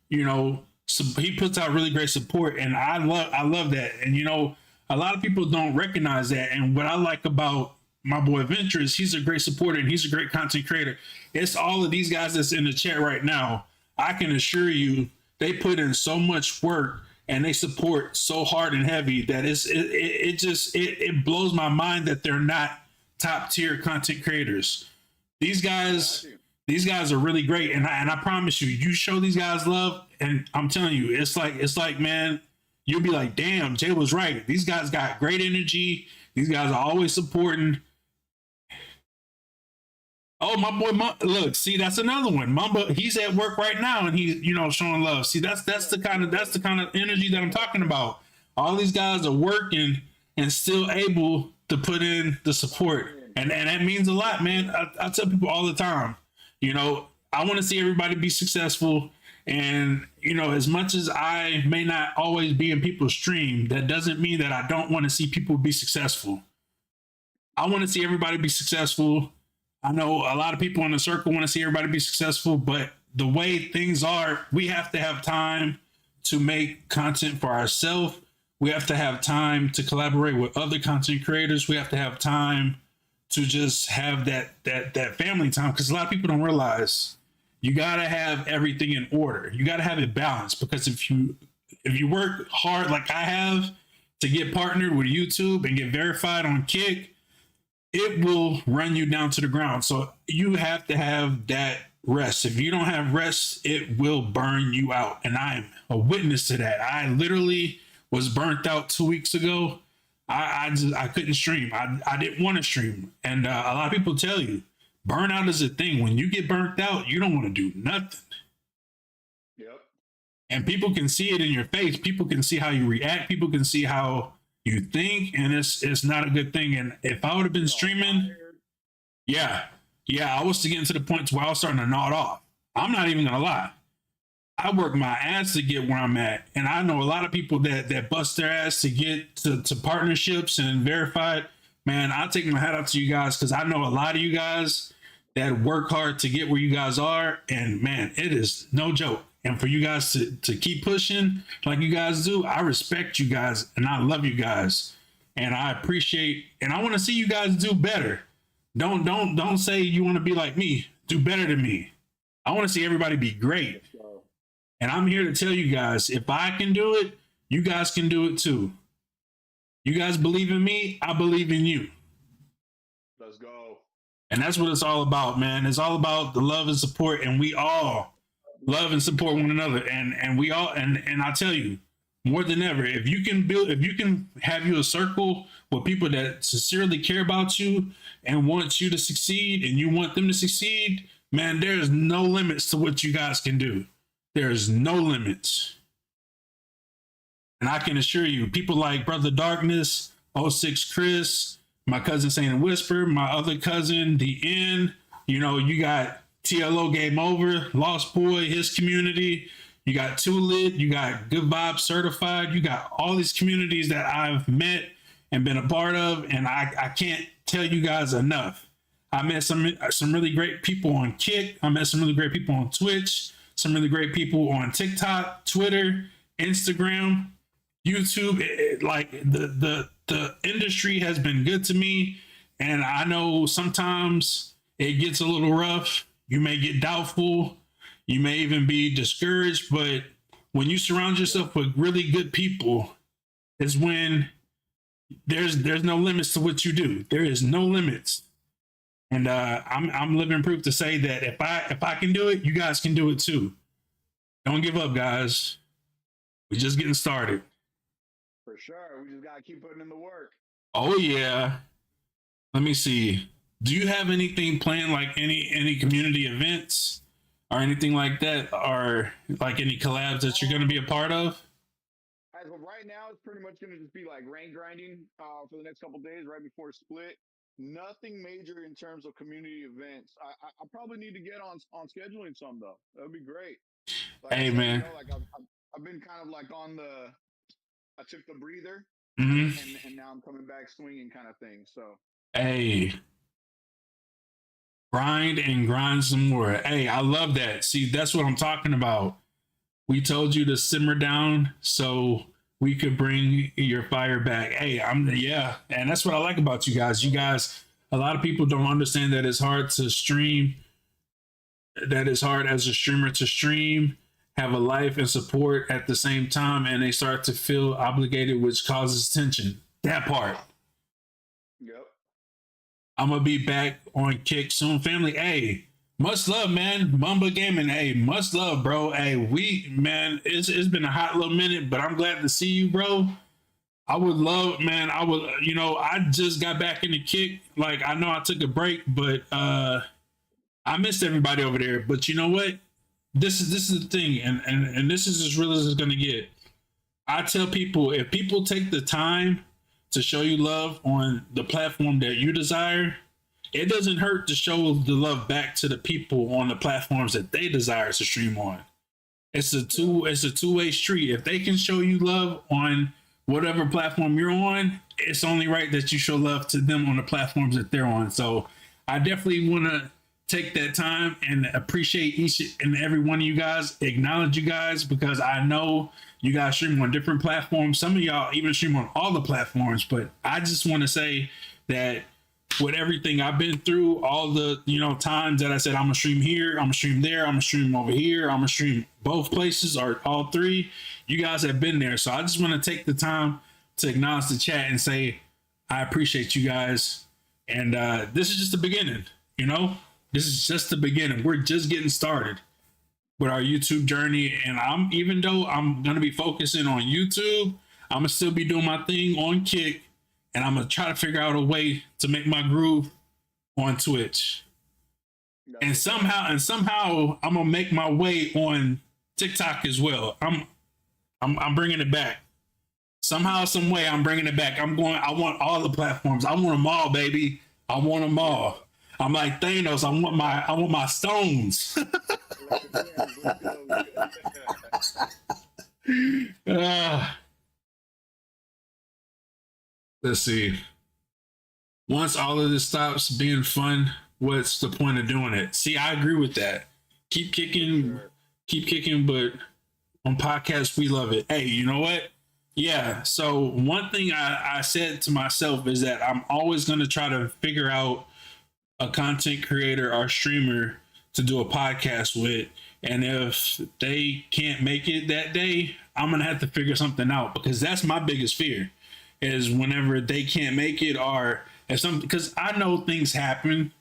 he puts out really great support. And I love that. And a lot of people don't recognize that. And what I like about my boy Ventress, he's a great supporter and he's a great content creator. It's all of these guys that's in the chat right now. I can assure you, they put in so much work and they support so hard and heavy that it blows my mind that they're not top tier content creators. These guys are really great, and I promise you, you show these guys love, and I'm telling you, it's like, man, you'll be like, damn, Jay was right. These guys got great energy. These guys are always supporting. Oh, my boy, look, see, that's another one. Mamba, he's at work right now, and he's showing love. See, that's the kind of energy that I'm talking about. All these guys are working and still able to put in the support, and that means a lot, man. I tell people all the time, I want to see everybody be successful, and as much as I may not always be in people's stream, that doesn't mean that I don't want to see people be successful. I want to see everybody be successful. I know a lot of people in the circle want to see everybody be successful, but the way things are, we have to have time to make content for ourselves. We have to have time to collaborate with other content creators. We have to have time to just have that family time, because a lot of people don't realize you got to have everything in order. You got to have it balanced, because if you work hard like I have to get partnered with YouTube and get verified on Kick, it will run you down to the ground. So you have to have that rest. If you don't have rest, it will burn you out. And I am a witness to that. I literally was burnt out 2 weeks ago. I couldn't stream. I didn't want to stream. And a lot of people tell you, burnout is a thing. When you get burnt out, you don't want to do nothing. Yep. And people can see it in your face. People can see how you react. People can see how you think, and it's not a good thing. And if I would have been streaming, yeah, I was getting to the point where I was starting to nod off. I'm not even gonna lie. I work my ass to get where I'm at, and I know a lot of people that bust their ass to get to partnerships and verified. Man, I take my hat off to you guys, because I know a lot of you guys that work hard to get where you guys are, and man, it is no joke. And for you guys to keep pushing like you guys do, I respect you guys and I love you guys. And I appreciate, and I want to see you guys do better. Don't say you want to be like me. Do better than me. I want to see everybody be great. And I'm here to tell you guys, if I can do it, you guys can do it too. You guys believe in me, I believe in you. Let's go. And that's what it's all about, man. It's all about the love and support, and we all love and support one another. And we all, and I tell you, more than ever, if you can have you a circle with people that sincerely care about you and want you to succeed, and you want them to succeed, man, there's no limits to what you guys can do. There's no limits. And I can assure you, people like Brother Darkness, 06 Chris, my cousin Saint Whisper, my other cousin, The End, you got TLO Game Over, Lost Boy, his community. You got Too Lit, you got Good Vibes Certified. You got all these communities that I've met and been a part of, and I can't tell you guys enough. I met some really great people on Kick. I met some really great people on Twitch, some really great people on TikTok, Twitter, Instagram, YouTube. The industry has been good to me, and I know sometimes it gets a little rough. You may get doubtful. You may even be discouraged, but when you surround yourself with really good people is when there's no limits to what you do. There is no limits. And I'm living proof to say that if I can do it, you guys can do it too. Don't give up, guys. We're just getting started. For sure. We just gotta keep putting in the work. Oh yeah. Let me see. Do you have anything planned, like any community events or anything like that, or like any collabs that you're gonna be a part of? As of right now, it's pretty much gonna just be like rank grinding for the next couple days right before split. Nothing major in terms of community events. I probably need to get on scheduling some though. That would be great. Like I Hey said, you man. know, like I've been kind of like on the I took the breather Hmm. and now I'm coming back swinging kind of thing. So Hey, grind and grind some more. Hey, I love that. See, that's what I'm talking about. We told you to simmer down so we could bring your fire back. Hey, yeah, and that's what I like about you guys. You guys, a lot of people don't understand that it's hard to stream, that it's hard as a streamer to stream, have a life and support at the same time, and they start to feel obligated, which causes tension. That part. yep. I'm gonna be back on Kick soon, family. Hey, much love, man. Mamba Gaming. Hey, much love, bro. Hey, man, it's been a hot little minute, but I'm glad to see you, bro. I would love, man. I would, I just got back into Kick. Like, I know I took a break, but I missed everybody over there. But you know what? This is the thing, and this is as real as it's gonna get. I tell people, if people take the time to show you love on the platform that you desire, it doesn't hurt to show the love back to the people on the platforms that they desire to stream on. It's a two-way street. If they can show you love on whatever platform you're on, it's only right that you show love to them on the platforms that they're on. So I definitely want to take that time and appreciate each and every one of you guys, acknowledge you guys, because I know you guys stream on different platforms. Some of y'all even stream on all the platforms, but I just want to say that with everything I've been through, all the times that I said I'm gonna stream here, I'm gonna stream there, I'm gonna stream over here, I'm gonna stream both places or all three, you guys have been there. So I just want to take the time to acknowledge the chat and say I appreciate you guys. And this is just the beginning, this is just the beginning. We're just getting started with our YouTube journey. And even though I'm gonna be focusing on YouTube, I'm gonna still be doing my thing on Kick, and I'm gonna try to figure out a way to make my groove on Twitch. And somehow I'm gonna make my way on TikTok as well. I'm bringing it back. Somehow, some way, I'm bringing it back. I want all the platforms. I want them all, baby. I want them all. I'm like Thanos. I want my stones. Let's see. Once all of this stops being fun, what's the point of doing it? See, I agree with that. Keep kicking, but on podcasts, we love it. Hey, you know what? Yeah. So one thing I said to myself is that I'm always going to try to figure out a content creator or streamer to do a podcast with. And if they can't make it that day, I'm going to have to figure something out, because that's my biggest fear, is whenever they can't make it, or if something, because I know things happen,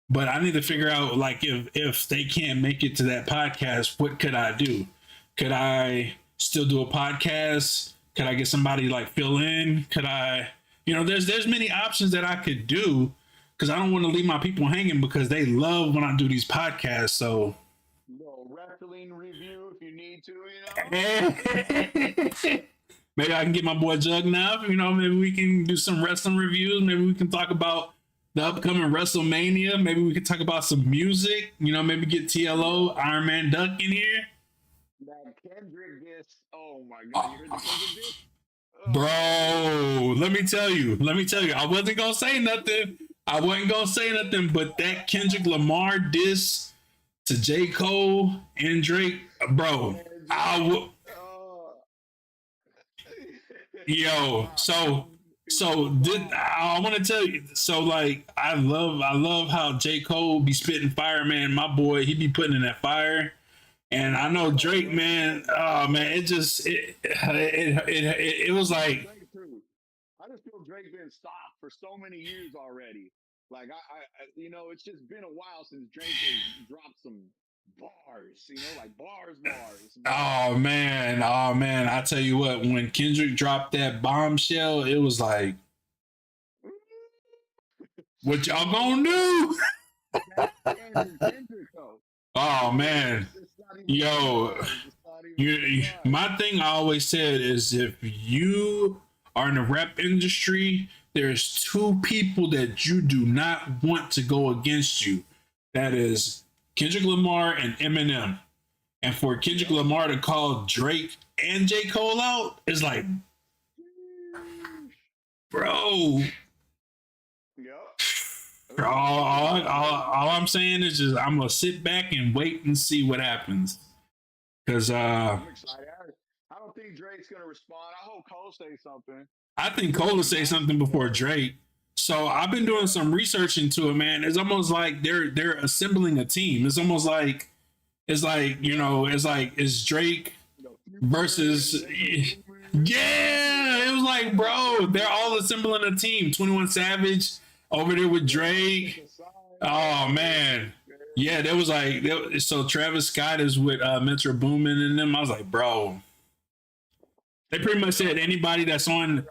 but I need to figure out, like, if they can't make it to that podcast, what could I do? Could I still do a podcast? Could I get somebody like fill in? Could I, there's many options that I could do, because I don't want to leave my people hanging, because they love when I do these podcasts. So wrestling review if you need to, Maybe I can get my boy JuggNaf. Maybe we can do some wrestling reviews. Maybe we can talk about the upcoming WrestleMania. Maybe we can talk about some music. Maybe get TLO, Iron Man Duck in here. That Kendrick diss. Oh my God, you heard the Kendrick diss? Bro, let me tell you. I wasn't gonna say nothing. But that Kendrick Lamar diss to J. Cole and Drake, bro, I want to tell you. So, like, I love how J. Cole be spitting fire, man. My boy, he be putting in that fire. And I know Drake, man. Oh man, it was like, I just feel Drake been stopped for so many years already. Like it's just been a while since Drake has dropped some bars. Like bars. Oh man! I tell you what, when Kendrick dropped that bombshell, it was like, what y'all gonna do? Kendrick though. Oh man, It's not even yo, surprise. It's not even surprise. my thing I always said is if you are in the rap industry, there's two people that you do not want to go against you. That is Kendrick Lamar and Eminem. And for Kendrick Lamar to call Drake and J. Cole out is like, bro. Yep. All I'm saying is just I'm gonna sit back and wait and see what happens. Cause I'm excited. I don't think Drake's gonna respond. I hope Cole says something. I think Cole will say something before Drake. So I've been doing some research into it, man. It's almost like they're assembling a team. It's almost like it's Drake versus yeah. It was like, bro, they're all assembling a team. 21 Savage over there with Drake. Oh man. Yeah, there was like so Travis Scott is with Metro Boomin and them. I was like, bro. They pretty much said anybody that's on.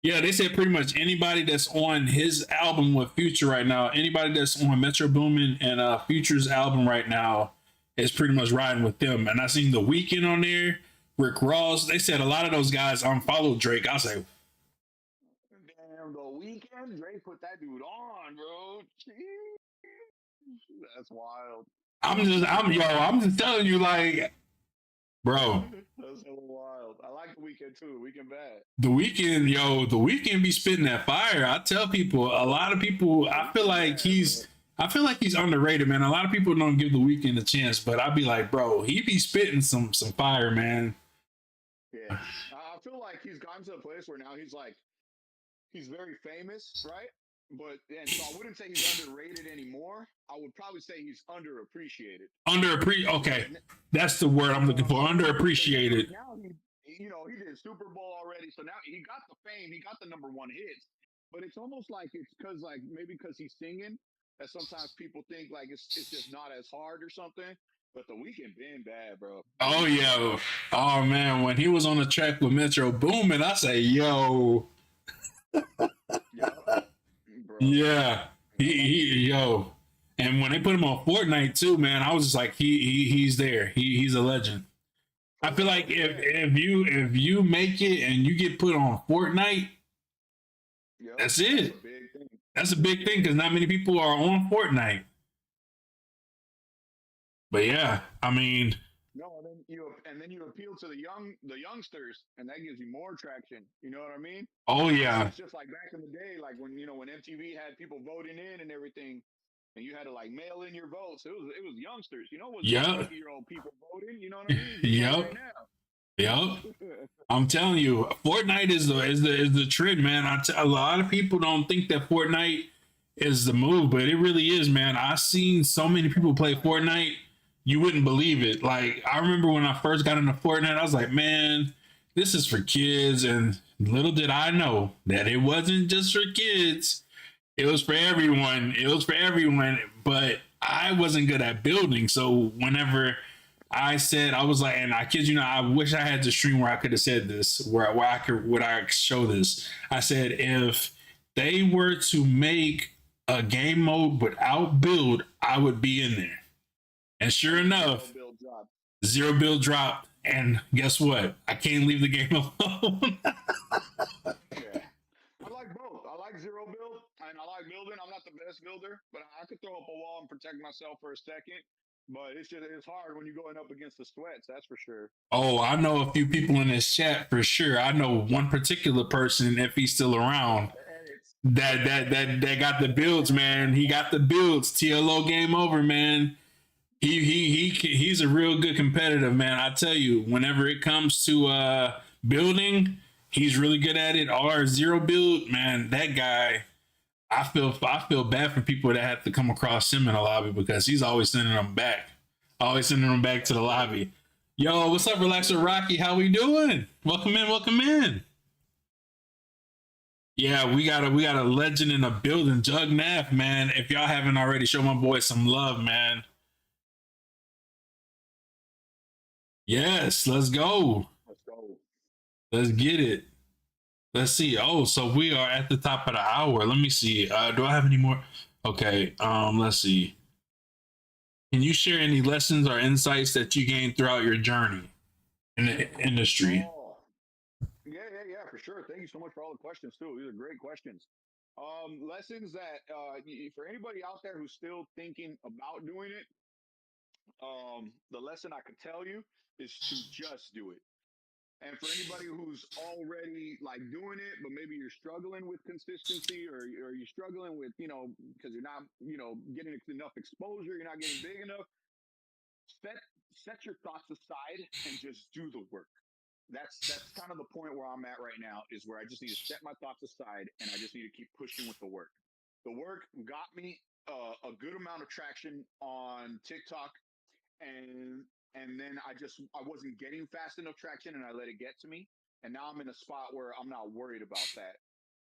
Yeah, they said pretty much anybody that's on his album with Future right now, anybody that's on Metro Boomin and Future's album right now is pretty much riding with them. And I seen The Weeknd on there, Rick Ross. They said a lot of those guys unfollowed Drake. I was like, damn, The Weeknd, Drake put that dude on, bro. That's wild. I'm just telling you, like, bro. That's hella wild. I like The Weeknd too. Weeknd bad. The Weeknd be spitting that fire. I tell people, a lot of people, I feel like he's underrated, man. A lot of people don't give The Weeknd a chance, but I'd be like, bro, he be spitting some fire, man. Yeah, I feel like he's gotten to a place where now he's very famous, right? And so I wouldn't say he's underrated anymore. I would probably say he's underappreciated. Okay, that's the word I'm looking for. Underappreciated. Now he did Super Bowl already, so now he got the fame, he got the number one hits. But it's almost like it's because maybe because he's singing that sometimes people think like it's just not as hard or something. But The Weeknd been bad, bro. Oh yeah. Oh man, when he was on the track with Metro Boomin, I say, yo. Yeah, yo, and when they put him on Fortnite too, man, I was just like, he's there. He's a legend. I feel like if you make it and you get put on Fortnite, that's it. That's a big thing because not many people are on Fortnite. But yeah, I mean, no, and then you appeal to the youngsters, and that gives you more traction. You know what I mean? Oh yeah. It's just like back in the day, like when MTV had people voting in and everything, and you had to like mail in your votes. It was youngsters. It was 50-year-old people voting. You know what I mean? Yep. Yep. I'm telling you, Fortnite is the trend, man. A lot of people don't think that Fortnite is the move, but it really is, man. I've seen so many people play Fortnite. You wouldn't believe it. Like, I remember when I first got into Fortnite, I was like, man, this is for kids. And little did I know that it wasn't just for kids. It was for everyone. But I wasn't good at building. So whenever I said, I was like, and I kid you not, I wish I had the stream where I could have said this, where I could show this. I said, if they were to make a game mode without build, I would be in there. And sure enough, zero build dropped. And guess what? I can't leave the game alone. Yeah. I like both. I like zero build and I like building. I'm not the best builder, but I could throw up a wall and protect myself for a second. But it's hard when you're going up against the sweats, that's for sure. Oh, I know a few people in this chat for sure. I know one particular person, if he's still around, that got the builds, man. He got the builds. TLO game over, man. He's a real good competitive, man. I tell you, whenever it comes to building, he's really good at it. Or zero build, man, that guy. I feel bad for people that have to come across him in a lobby because he's always sending them back. To the lobby. Yo, what's up, Relaxer Rocky? How we doing? Welcome in. Yeah, we got a legend in the building, JuggNaf, man. If y'all haven't already, show my boy some love, man. Yes, let's go. Let's go. Let's get it. Let's see. Oh, so we are at the top of the hour. Let me see. Do I have any more? Okay. Let's see. Can you share any lessons or insights that you gained throughout your journey in the industry? Oh, yeah, for sure. Thank you so much for all the questions too. These are great questions. Lessons that for anybody out there who's still thinking about doing it, the lesson I could tell you is to just do it. And for anybody who's already like doing it, but maybe you're struggling with consistency, or you're struggling with, because you're not, getting enough exposure, you're not getting big enough, set set your thoughts aside and just do the work. That's kind of the point where I'm at right now, is where I just need to set my thoughts aside and I just need to keep pushing with the work. The work got me a good amount of traction on TikTok, and then I wasn't getting fast enough traction and I let it get to me, and now I'm in a spot where I'm not worried about that.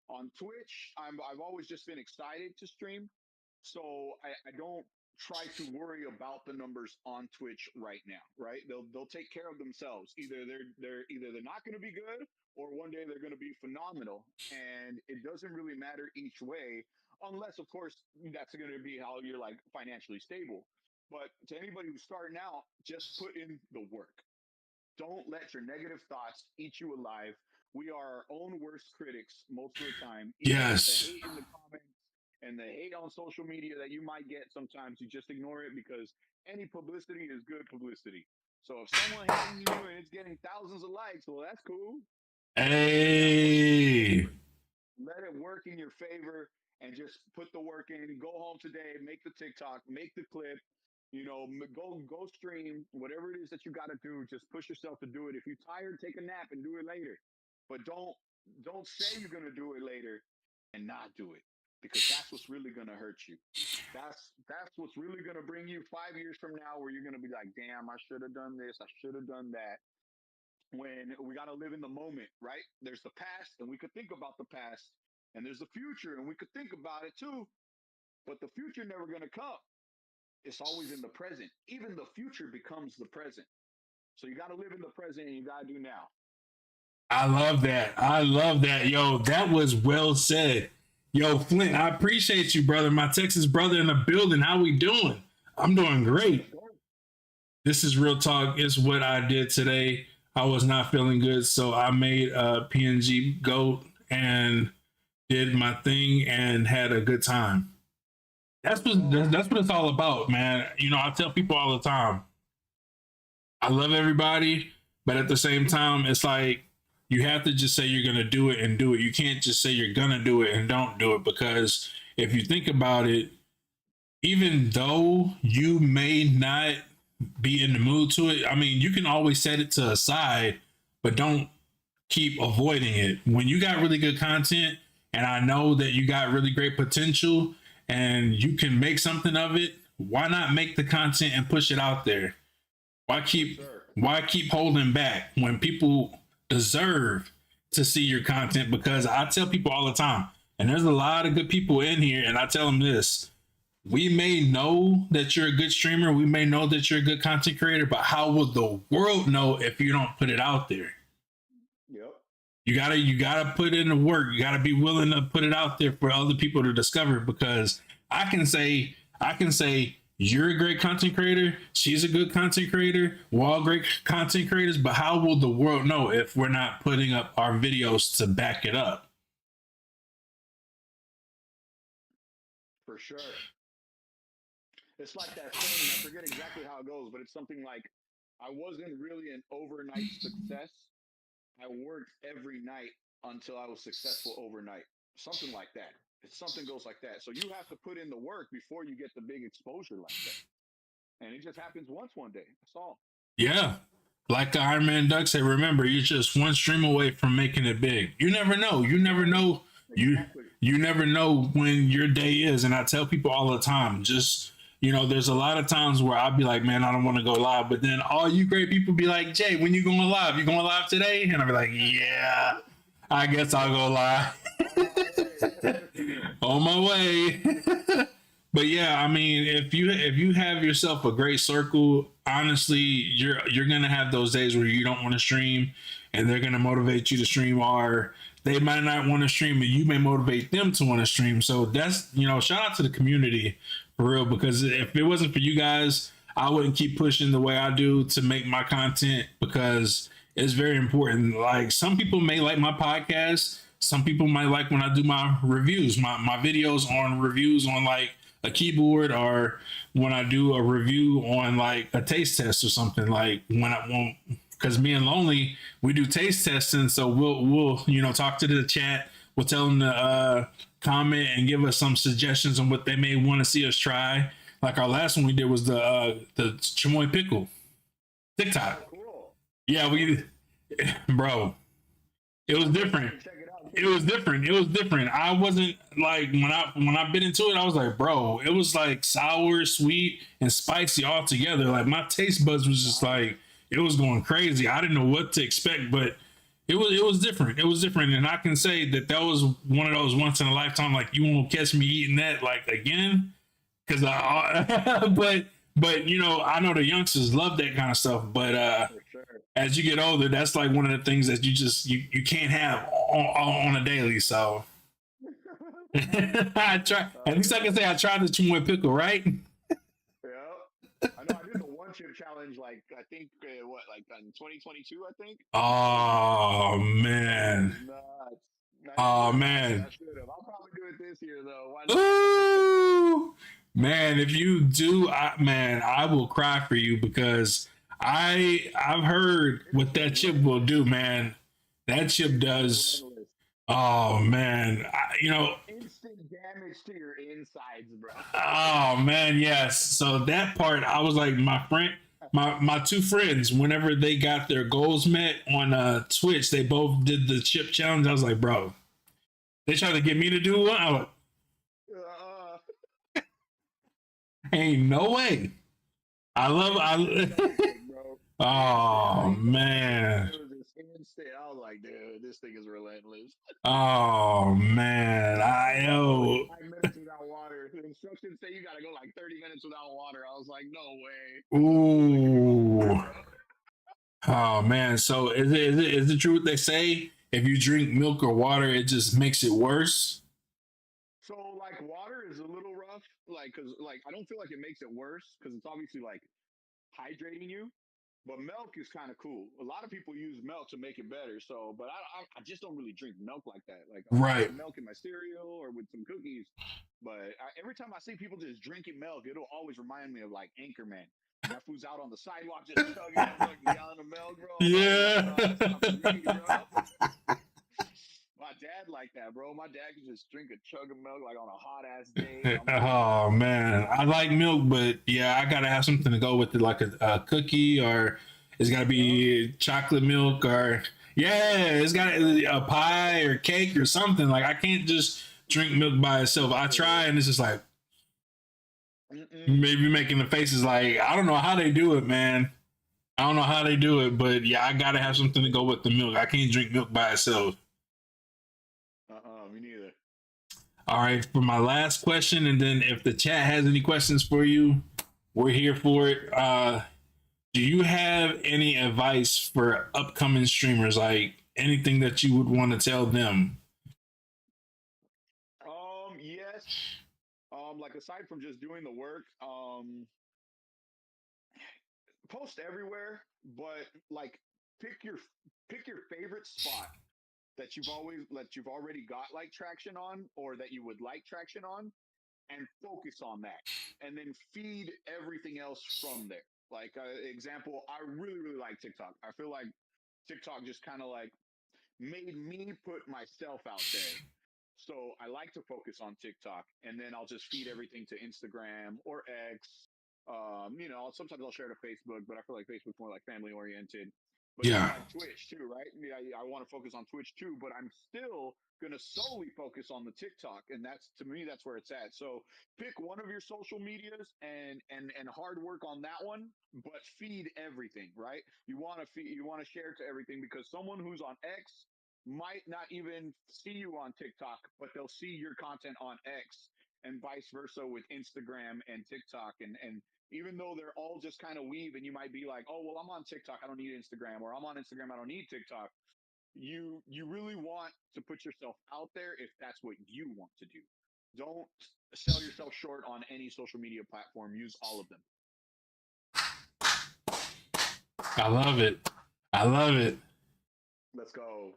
On Twitch, I've always just been excited to stream, so I don't try to worry about the numbers on Twitch right now. Right? They'll take care of themselves. Either they're not going to be good, or one day they're going to be phenomenal, and it doesn't really matter each way, unless of course that's going to be how you're like financially stable. But to anybody who's starting out, just put in the work. Don't let your negative thoughts eat you alive. We are our own worst critics most of the time. Even the Yes. hate in the comments and the hate on social media that you might get sometimes, you just ignore it, because any publicity is good publicity. So if someone hating you and it's getting thousands of likes, well, that's cool. Let that work in your Hey. favor. Let it work in your favor, and just put the work in. Go home today, make the TikTok, make the clip, go stream, whatever it is that you got to do. Just push yourself to do it. If you're tired, take a nap and do it later. But don't say you're gonna do it later and not do it, because that's what's really gonna hurt you. That's what's really gonna bring you 5 years from now, where you're gonna be like, damn, I should have done this, I should have done that. When we got to live in the moment, right? There's the past, and we could think about the past, and there's the future, and we could think about it too. But the future never gonna come. It's always in the present. Even the future becomes the present. So you got to live in the present, and you got to do now. I love that. I love that. Yo, that was well said. Yo, Flint, I appreciate you, brother. My Texas brother in the building. How we doing? I'm doing great. Let's go. This is real talk. It's what I did today. I was not feeling good, so I made a PNG goat and did my thing and had a good time. That's what it's all about, man. I tell people all the time, I love everybody, but at the same time, it's like you have to just say you're gonna do it and do it. You can't just say you're gonna do it and don't do it, because if you think about it, even though you may not be in the mood to it, I mean, you can always set it to a side, but don't keep avoiding it. When you got really good content, and I know that you got really great potential and you can make something of it, why not make the content and push it out there? Why keep Sure. why keep holding back when people deserve to see your content? Because I tell people all the time, and there's a lot of good people in here, and I tell them this: we may know that you're a good streamer, we may know that you're a good content creator, but how will the world know if you don't put it out there? Yep. You gotta put in the work. You gotta be willing to put it out there for other people to discover. Because I can say you're a great content creator. She's a good content creator. We're all great content creators. But how will the world know if we're not putting up our videos to back it up? For sure. It's like that saying. I forget exactly how it goes, but it's something like, "I wasn't really an overnight success. I worked every night until I was successful overnight." Something like that. It's something goes like that. So you have to put in the work before you get the big exposure like that. And it just happens once one day. That's all. Yeah. Like the Iron Man Duck said, remember, you're just one stream away from making it big. You never know. You never know. You Exactly. you never know when your day is. And I tell people all the time, just there's a lot of times where I'll be like, man, I don't want to go live. But then all you great people be like, Jay, when you going live? You going live today? And I'll be like, yeah, I guess I'll go live. All right. On my way. But yeah, I mean, if you have yourself a great circle, honestly, you're gonna have those days where you don't want to stream, and they're gonna motivate you to stream, or they might not want to stream, and you may motivate them to want to stream. So that's shout out to the community for real, because if it wasn't for you guys, I wouldn't keep pushing the way I do to make my content because it's very important. Like some people may like my podcast. Some people might like when I do my reviews, my videos on reviews on like a keyboard, or when I do a review on like a taste test or something. Like when I won't, because me and Lonely, we do taste testing. So we'll talk to the chat. We'll tell them to comment and give us some suggestions on what they may want to see us try. Like our last one we did was the chamoy pickle TikTok. Oh, cool. Yeah, we bro, it was different. Check it out. It was different. It was different. I wasn't like when I bit into it, I was like, bro, it was like sour, sweet, and spicy all together. Like my taste buds was just like it was going crazy. I didn't know what to expect, but it was different. It was different, and I can say that was one of those once in a lifetime. Like you won't catch me eating that like again, because but I know the youngsters love that kind of stuff, but For sure. as you get older, that's like one of the things that you can't have on a daily. So I try. At least I can say I tried the chamoy pickle, right? Yeah. I know I did the one chip challenge like I think like in 2022 I think. Oh That was man. nuts. I didn't do Oh it last year. man. I should have. I'll probably do it this year though. Why not? Ooh, man. If you do, I will cry for you because I've heard what that chip will do, man. That chip does. Relentless. Oh man. Instant damage to your insides, bro. Oh man, yes. So that part, I was like, my two friends, whenever they got their goals met on Twitch, they both did the chip challenge. I was like, bro, they tried to get me to do one. I was Uh, like, ain't no way. I bro. Oh man. It was just instant. I was like, dude, this thing is relentless. Oh man. I Like know. 5 minutes without water. The instructions say you gotta go like 30 minutes without water. I was like, no way. Ooh. Oh man. So is it true what they say? If you drink milk or water, it just makes it worse? So like water is a little rough, like because like I don't feel like it makes it worse because it's obviously like hydrating you. But milk is kind of cool. A lot of people use milk to make it better. So, but I just don't really drink milk like that. Like I'll Right. have milk in my cereal or with some cookies. But every time I see people just drinking milk, it'll always remind me of like Anchorman. That fool's out on the sidewalk just chugging that fucking gallon of milk, bro. I'm always like, Yeah. no, that's not for me, bro. My dad like that, bro. My dad could just drink a chug of milk like on a hot ass day. I'm like, Oh man, I like milk, but yeah, I gotta have something to go with it, like a cookie, or it's gotta yup, be chocolate milk, or yeah, it's got a pie or cake or something. Like I can't just drink milk by itself. I try, and it's just like mm-mm. maybe making the faces like I don't know how they do it, man. I don't know how they do it, but yeah, I gotta have something to go with the milk. I can't drink milk by itself. Me neither. All right, for my last question, and then if the chat has any questions for you, we're here for it. Do you have any advice for upcoming streamers? Like anything that you would want to tell them? Yes. Like aside from just doing the work, post everywhere, but like pick your pick your favorite spot that you've already got like traction on or that you would like traction on and focus on that and then feed everything else from there. Like example, I really like TikTok. I feel like TikTok just kind of like made me put myself out there. So I like to focus on TikTok and then I'll just feed everything to Instagram or X. Sometimes I'll share to Facebook, but I feel like Facebook's more like family oriented. But even Yeah, like Twitch too, right? Yeah, I want to focus on Twitch too, but I'm still gonna solely focus on the TikTok, and that's to me that's where it's at. So pick one of your social medias and hard work on that one, but feed everything, right? You want to share to everything because someone who's on X might not even see you on TikTok, but they'll see your content on X, and vice versa with Instagram and TikTok. And even though they're all just kind of weave, and you might be like, oh, well, I'm on TikTok, I don't need Instagram, or I'm on Instagram, I don't need TikTok. You really want to put yourself out there if that's what you want to do. Don't sell yourself short on any social media platform. Use all of them. I love it. I love it. Let's go.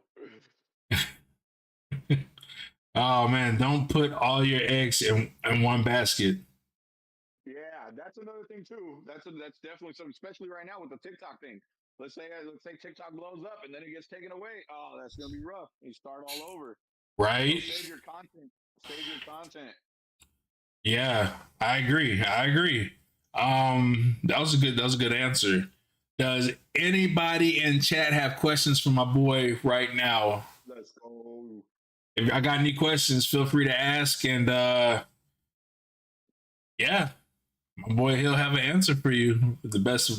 Oh man, don't put all your eggs in one basket. Yeah, that's another thing too. That's definitely something, especially right now with the TikTok thing. Let's say TikTok blows up and then it gets taken away. Oh, that's gonna be rough. You start all over. So Right? save your content. Save your content. Yeah, I agree. I agree. That was a good answer. Does anybody in chat have questions for my boy right now? Let's go. If I got any questions, feel free to ask. And yeah, my boy, he'll have an answer for you. The best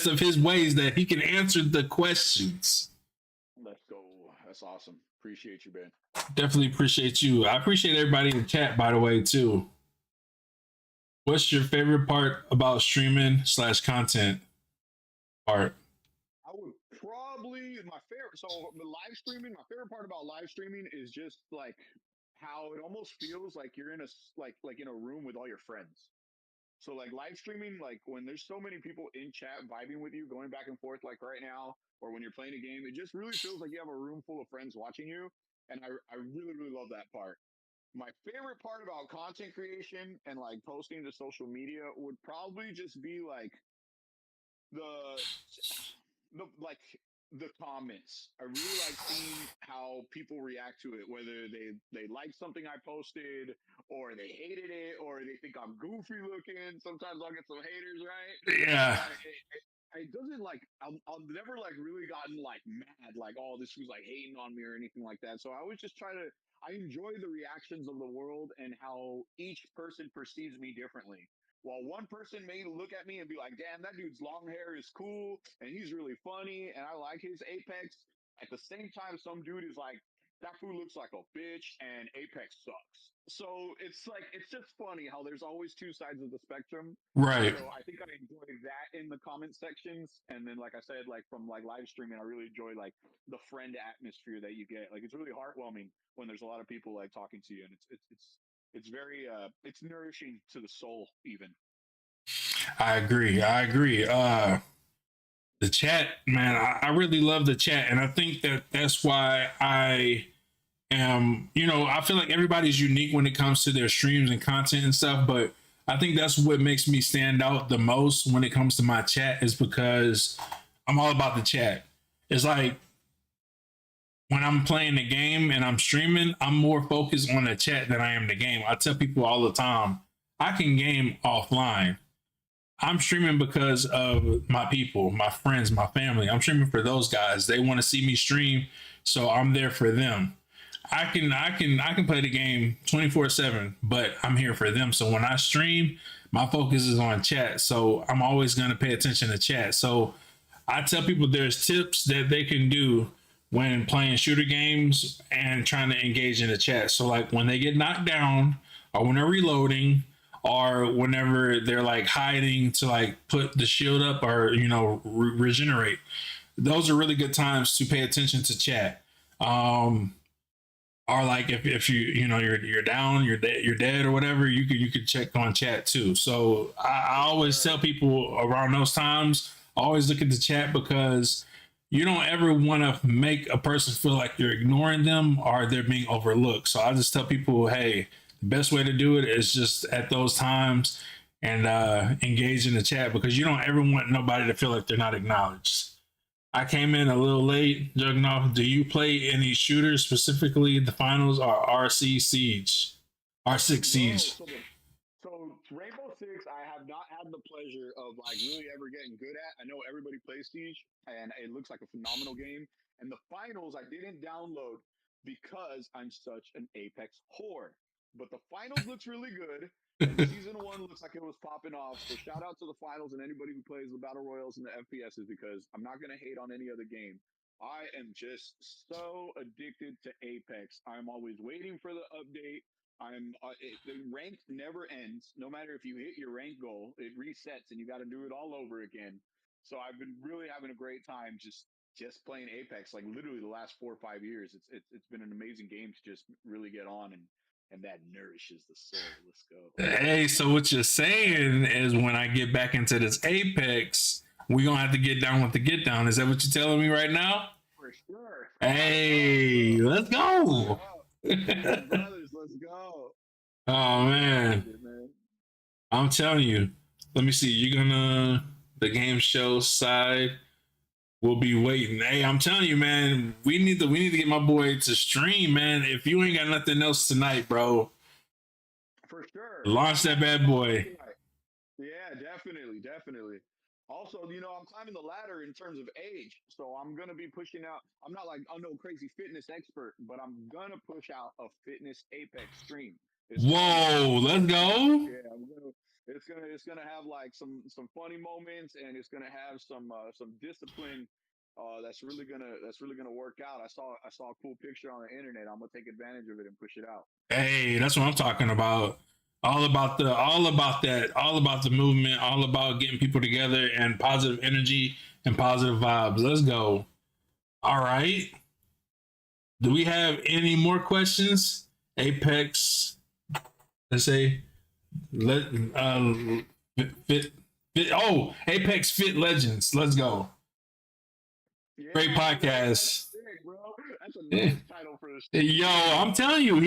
of his ways that he can answer the questions. Let's go. That's awesome. Appreciate you, Ben. Definitely appreciate you. I appreciate everybody in the chat, by the way, too. What's your favorite part about streaming slash content part? I would probably my favorite. So the live streaming. My favorite part about live streaming is just like how it almost feels like you're in like in a room with all your friends. So like live streaming, like when there's so many people in chat vibing with you, going back and forth, like right now, or when you're playing a game, it just really feels like you have a room full of friends watching you. And I really, really love that part. My favorite part about content creation and like posting to social media would probably just be like the like the comments. I really like seeing how people react to it, whether they like something I posted, or they hated it, or they think I'm goofy looking. Sometimes I'll get some haters, right? Yeah, But it doesn't like I'll never like really gotten like mad, like, oh, this was like hating on me or anything like that. So I always just try to, I enjoy the reactions of the world and how each person perceives me differently. While one person may look at me and be like, damn, that dude's long hair is cool and he's really funny and I like his Apex. At the same time, some dude is like, that fool looks like a bitch and Apex sucks. So it's like, it's just funny how there's always two sides of the spectrum. right. So I think I enjoy that in the comment sections. And then, like I said, like from like live streaming, I really enjoy like the friend atmosphere that you get. Like it's really heartwarming when there's a lot of people like talking to you, and it's very it's nourishing to the soul even. I agree. I agree. The chat, man, I really love the chat, and I think that that's why I am. You know, I feel like everybody's unique when it comes to their streams and content and stuff, but I think that's what makes me stand out the most when it comes to my chat is because I'm all about the chat. It's like when I'm playing the game and I'm streaming, I'm more focused on the chat than I am the game. I tell people all the time, I can game offline. I'm streaming because of my people, my friends, my family. I'm streaming for those guys. They want to see me stream, so I'm there for them. I can play the game 24/7, but I'm here for them. So when I stream, my focus is on chat. So I'm always going to pay attention to chat. So I tell people there's tips that they can do when playing shooter games and trying to engage in the chat. So like when they get knocked down or when they're reloading or whenever they're like hiding to like put the shield up or regenerate, those are really good times to pay attention to chat. Or like if you're down, you're dead or whatever, you could check on chat too. So I For always sure. tell people around those times, always look at the chat because you don't ever want to make a person feel like you're ignoring them or they're being overlooked. So I just tell people, hey, the best way to do it is just at those times and engage in the chat because you don't ever want nobody to feel like they're not acknowledged. I came in a little late. JuggNaf, do you play any shooters, specifically the finals or RC Siege? R6 No, Siege. so Rainbow Six, I have not had the pleasure of like really ever getting good at. I know everybody plays Siege, and it looks like a phenomenal game. And the finals, I didn't download because I'm such an Apex whore. But the finals looks really good, and season one looks like it was popping off. So shout out to the finals and anybody who plays the battle royals and the FPSs because I'm not gonna hate on any other game. I am just so addicted to Apex. I'm always waiting for the update. The rank never ends. No matter if you hit your rank goal, it resets and you got to do it all over again. So I've been really having a great time just playing Apex. Like literally the last 4 or 5 years, it's been an amazing game to just really get on and that nourishes the soul. Let's go. Hey, so what you're saying is when I get back into this Apex, we gonna have to get down with the get down. Is that what you're telling me right now? For sure. Fired up, Hey, bro. let's Fired go. up. Big brothers, let's go. Oh man, Excited, man. I'm telling you. Let me see. You're gonna the game show side. We'll be waiting. Hey, I'm telling you, man. We need to get my boy to stream, man. If you ain't got nothing else tonight, bro, For sure. launch that bad boy. Yeah, definitely, definitely. Also, I'm climbing the ladder in terms of age, so I'm gonna be pushing out. I'm not like no crazy fitness expert, but I'm gonna push out a fitness Apex stream. It's coming. Whoa, let's go. Yeah, I'm gonna. It's gonna have like some funny moments, and it's gonna have some discipline. That's really gonna work out. I saw a cool picture on the internet. I'm gonna take advantage of it and push it out. Hey, that's what I'm talking about. All about the movement, all about getting people together and positive energy and positive vibes. Let's go. All right. Do we have any more questions? Apex, let's say, let fit, fit. Oh, Apex Fit Legends. Let's go. Yeah, Great that's podcast. sick, bro. That's a nice title for the stream. Yo, I'm telling you,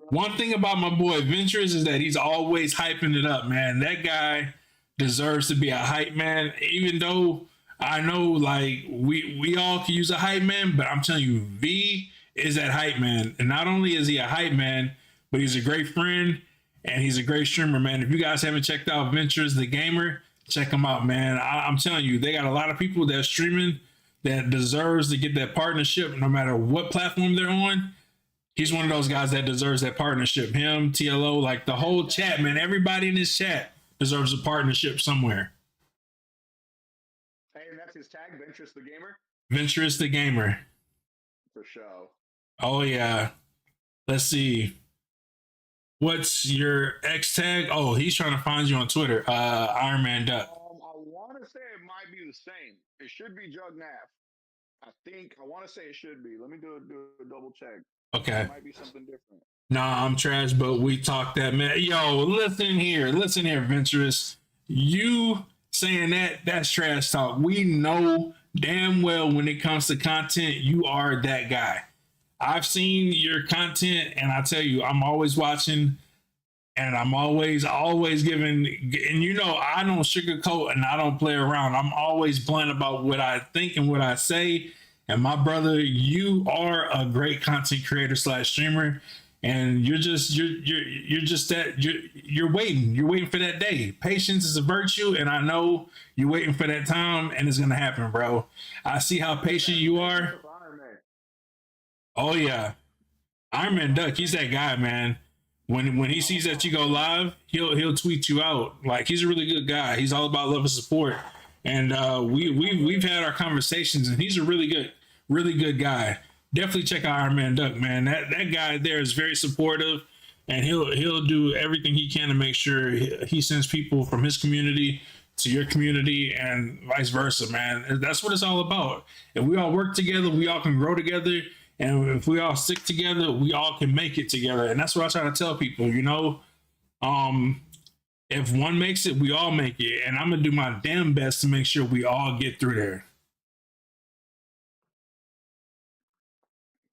one thing about my boy Venturous is that he's always hyping it up, man. That guy deserves to be a hype man, even though I know like we all can use a hype man, but I'm telling you, V is that hype man. And not only is he a hype man, but he's a great friend and he's a great streamer, man. If you guys haven't checked out Ventures the Gamer, check him out, man. I'm telling you, they got a lot of people that's streaming that deserves to get that partnership no matter what platform they're on. He's one of those guys that deserves that partnership. Him, TLO, like the whole chat, man. Everybody in this chat deserves a partnership somewhere. Hey, and that's his tag, Ventress the Gamer, Venturous the Gamer. for sure. Oh yeah. Let's see. What's your X tag? Oh, he's trying to find you on Twitter. Iron Man Duck. I want to say it might be the same. It should be JuggNaf. I want to say it should be. Let me do a double check. Okay. It might be something different. Nah, I'm trash, but we talk that, man. Yo, listen here, Venturous. You saying that's trash talk. We know damn well when it comes to content, you are that guy. I've seen your content, and I tell you, I'm always watching, and I'm always giving. And I don't sugarcoat and I don't play around. I'm always blunt about what I think and what I say. And my brother, you are a great content creator slash streamer, and you're waiting for that day. Patience is a virtue, and I know you're waiting for that time, and it's gonna happen, bro. I see how patient you are. Oh yeah, Iron Man Duck, he's that guy, man. When he sees that you go live, he'll tweet you out. Like he's a really good guy. He's all about love and support. And we've had our conversations, and he's a really good guy. Definitely check out Iron Man Duck, man. That guy there is very supportive, and he'll do everything he can to make sure he sends people from his community to your community and vice versa, man. That's what it's all about. If we all work together, we all can grow together. And if we all stick together, we all can make it together. And that's what I try to tell people, if one makes it, we all make it. And I'm going to do my damn best to make sure we all get through there.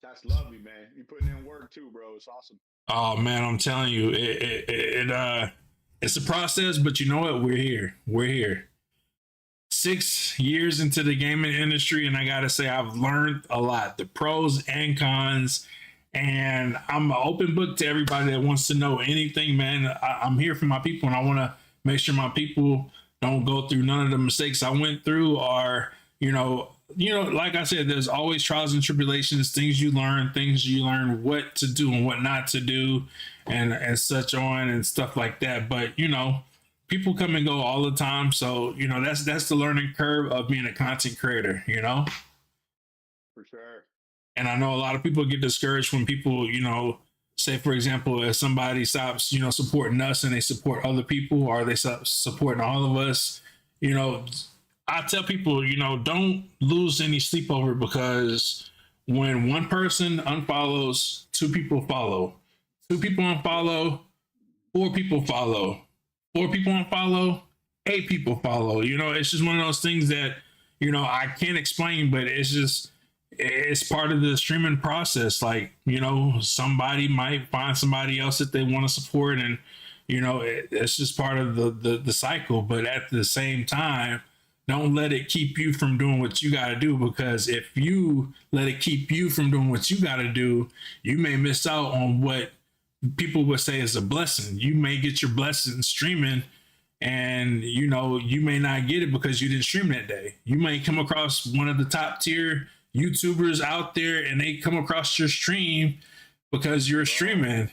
That's lovely, man. You putting in work too, bro. It's awesome. Oh, man, I'm telling you, it's a process, but you know what? We're here. We're here. 6 years into the gaming industry, and I gotta say I've learned a lot, the pros and cons, and I'm an open book to everybody that wants to know anything, man. I'm here for my people, and I want to make sure my people don't go through none of the mistakes I went through, or like I said, there's always trials and tribulations, things you learn what to do and what not to do, and such on and stuff like that. But people come and go all the time, so that's the learning curve of being a content creator. And I know a lot of people get discouraged when people, say for example, if somebody stops, supporting us and they support other people, or they stop supporting all of us, you know, I tell people, don't lose any sleep over it, because when one person unfollows, two people follow. Two people unfollow, four people follow. Four people unfollow, eight people follow. It's just one of those things that, I can't explain, but it's part of the streaming process. Like, somebody might find somebody else that they want to support, and it's just part of the cycle. But at the same time, don't let it keep you from doing what you got to do, because if you let it keep you from doing what you got to do, you may miss out on what people would say is a blessing. You may get your blessing streaming, and you may not get it because you didn't stream that day. You may come across one of the top tier YouTubers out there, and they come across your stream because you're streaming.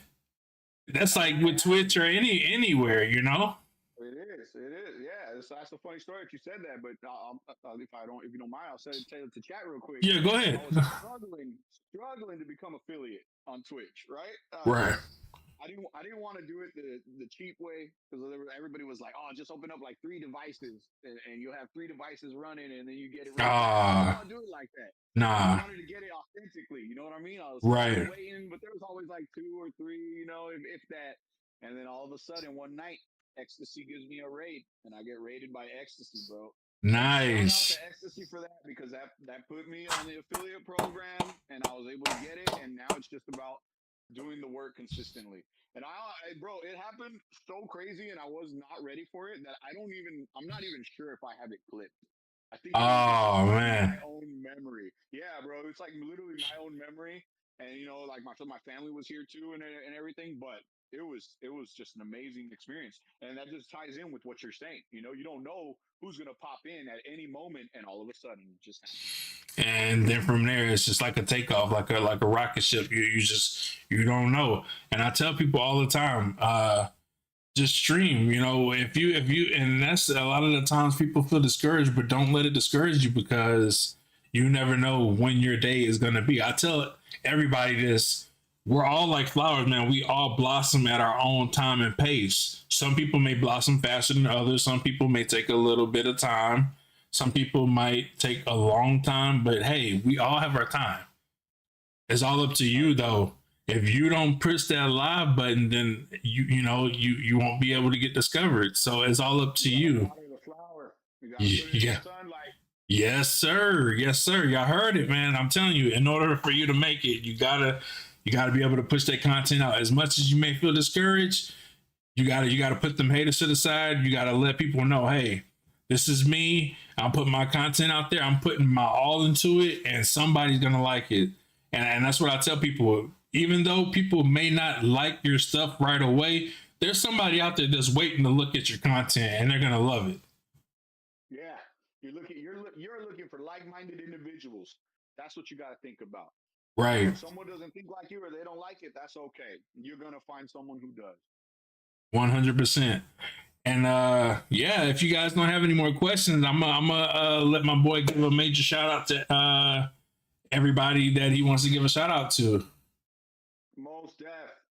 That's like with Twitch or anywhere. It is. Yeah, that's a funny story if you said that. But if you don't mind, I'll say it to chat real quick. Yeah, go ahead. I was struggling to become affiliate on Twitch, right? Right. I didn't want to do it the cheap way, because everybody was like, "Oh, just open up like 3 devices, and you'll have 3 devices running, and then you get it real fast." I didn't want to do it like that. I Nah. wanted to get it authentically. You know what I mean? I was Right. waiting, but there was always like 2 or 3, if that. And then all of a sudden, one night, Ecstasy gives me a raid, and I get raided by Ecstasy, bro. And shout out to Nice. Ecstasy for that, because that put me on the affiliate program, and I was able to get it. And now it's just about doing the work consistently. And bro, it happened so crazy, and I was not ready for it, that I'm not even sure if I have it clipped. I think it's just Oh like my man. own memory. Yeah, bro, it's like literally my own memory. And like my family was here too, and everything. But it was just an amazing experience, and that just ties in with what you're saying. You don't know who's gonna pop in at any moment, and all of a sudden it just happens. And then from there, it's just like a takeoff, like a rocket ship. You don't know. And I tell people all the time, just stream. If you, and that's a lot of the times people feel discouraged, but don't let it discourage you, because you never know when your day is gonna be. I tell everybody this: we're all like flowers, man. We all blossom at our own time and pace. Some people may blossom faster than others. Some people may take a little bit of time. Some people might take a long time, but hey, we all have our time. It's all up to you though. If you don't push that live button, then you won't be able to get discovered. So it's all up to You gotta you. water the flower. You gotta put it in the Yeah. sunlight. Yes, sir. Yes, sir. Y'all heard it, man. I'm telling you, in order for you to make it, you gotta be able to push that content out. As much as you may feel discouraged, you gotta put them haters to the side. You gotta let people know, hey, this is me. I'm putting my content out there. I'm putting my all into it, and somebody's gonna like it. And that's what I tell people. Even though people may not like your stuff right away, there's somebody out there that's waiting to look at your content, and they're gonna love it. Yeah, you're looking for like-minded individuals. That's what you got to think about. Right. If someone doesn't think like you, or they don't like it, that's okay. You're gonna find someone who does. 100%. And yeah, if you guys don't have any more questions, I'm gonna let my boy give a major shout out to everybody that he wants to give a shout out to. Most def.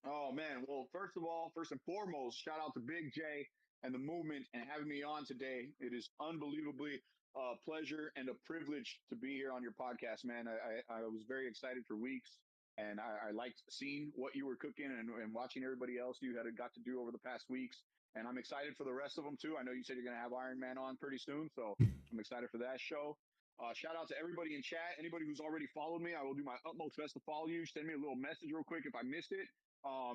Oh man. Well, first of all, first and foremost, shout out to Big J and the movement and having me on today. It is unbelievably a pleasure and a privilege to be here on your podcast, man. I was very excited for weeks, and I liked seeing what you were cooking, and watching everybody else you had got to do over the past weeks. And I'm excited for the rest of them too. I know you said you're going to have Iron Man on pretty soon, so I'm excited for that show. Shout out to everybody in chat. Anybody who's already followed me, I will do my utmost best to follow you. Send me a little message real quick if I missed it.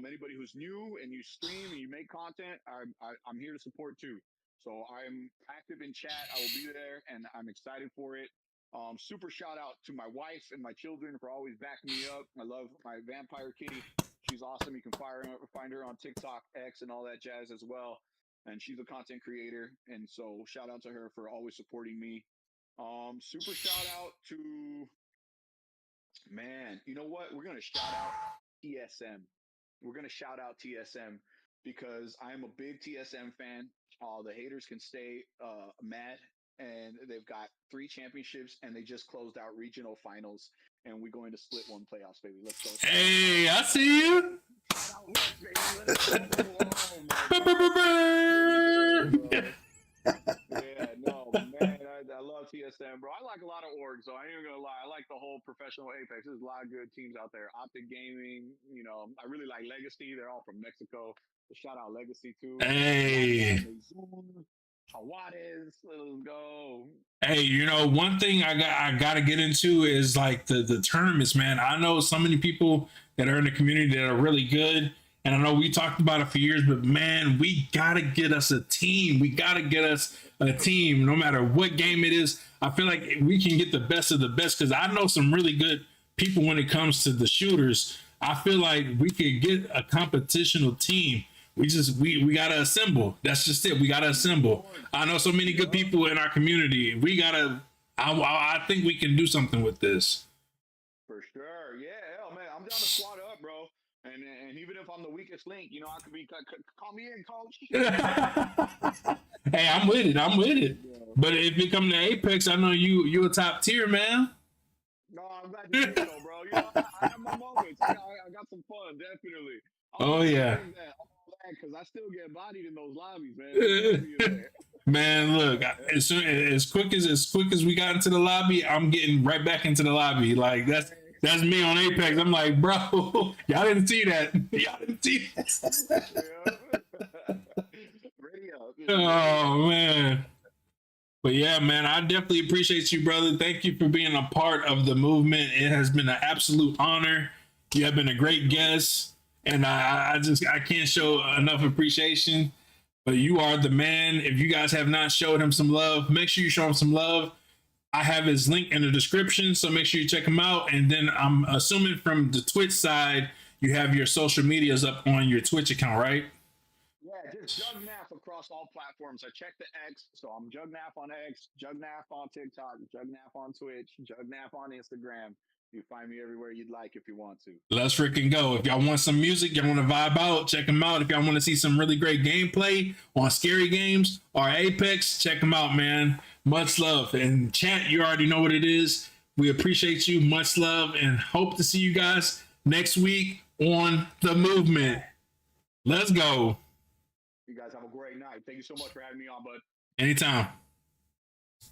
Anybody who's new and you stream and you make content, I'm here to support too. So I'm active in chat. I will be there, and I'm excited for it. Super shout out to my wife and my children for always backing me up. I love my vampire kitty. She's awesome. You can find her on TikTok, X, and all that jazz as well. And she's a content creator. And so shout out to her for always supporting me. Super shout out to, man. You know what? We're gonna shout out TSM. We're gonna shout out TSM because I'm a big TSM fan. The haters can stay mad, and they've got 3 championships, and they just closed out regional finals. and we're going to split one playoffs, baby. Let's go. Hey, I see you. Shout out West, baby. Let's go. Oh, my yeah, no, man, I love TSM, bro. I like a lot of orgs, so I ain't even gonna lie. I like the whole professional Apex. There's a lot of good teams out there. Optic Gaming, you know, I really like Legacy. They're all from Mexico. So shout out Legacy too. Hey. Hawades, let's go. Hey, you know, one thing I got to get into is like the tournaments, man. I know so many people that are in the community that are really good, and I know we talked about it for years, but man, we got to get us a team. We got to get us a team, no matter what game it is. I feel like we can get the best of the best because I know some really good people when it comes to the shooters. I feel like we could get a competitional team. We gotta assemble. That's just it. We gotta assemble. I know so many good people in our community. We gotta. I think we can do something with this. For sure. Yeah, hell, man, I'm down to squad up, bro. And even if I'm the weakest link, you know, I could be call me in, coach. Hey, I'm with it. I'm with it. Yeah. But if it come to Apex, I know you a top tier, man. No, I'm glad you did so, bro. You know, I have my moments. I got some fun, definitely. Oh yeah. Because I still get bodied in those lobbies, man. Man, look, as quick as we got into the lobby, I'm getting right back into the lobby. Like that's me on Apex. I'm like, bro, y'all didn't see that. Y'all didn't see that. Ready up. Oh man. But yeah, man, I definitely appreciate you, brother. Thank you for being a part of the movement. It has been an absolute honor. You have been a great guest. And I can't show enough appreciation, but you are the man. If you guys have not showed him some love, make sure you show him some love. I have his link in the description, so make sure you check him out. And then I'm assuming from the Twitch side, you have your social medias up on your Twitch account, right? Yeah, just JuggNaf across all platforms. I checked the X, so I'm JuggNaf on X, JuggNaf on TikTok, JuggNaf on Twitch, JuggNaf on Instagram. You find me everywhere you'd like if you want to. Let's freaking go. If y'all want some music, y'all want to vibe out, check them out. If y'all want to see some really great gameplay on Scary Games or Apex, check them out, man. Much love. And chat, you already know what it is. We appreciate you. Much love and hope to see you guys next week on The Movement. Let's go. You guys have a great night. Thank you so much for having me on, bud. Anytime.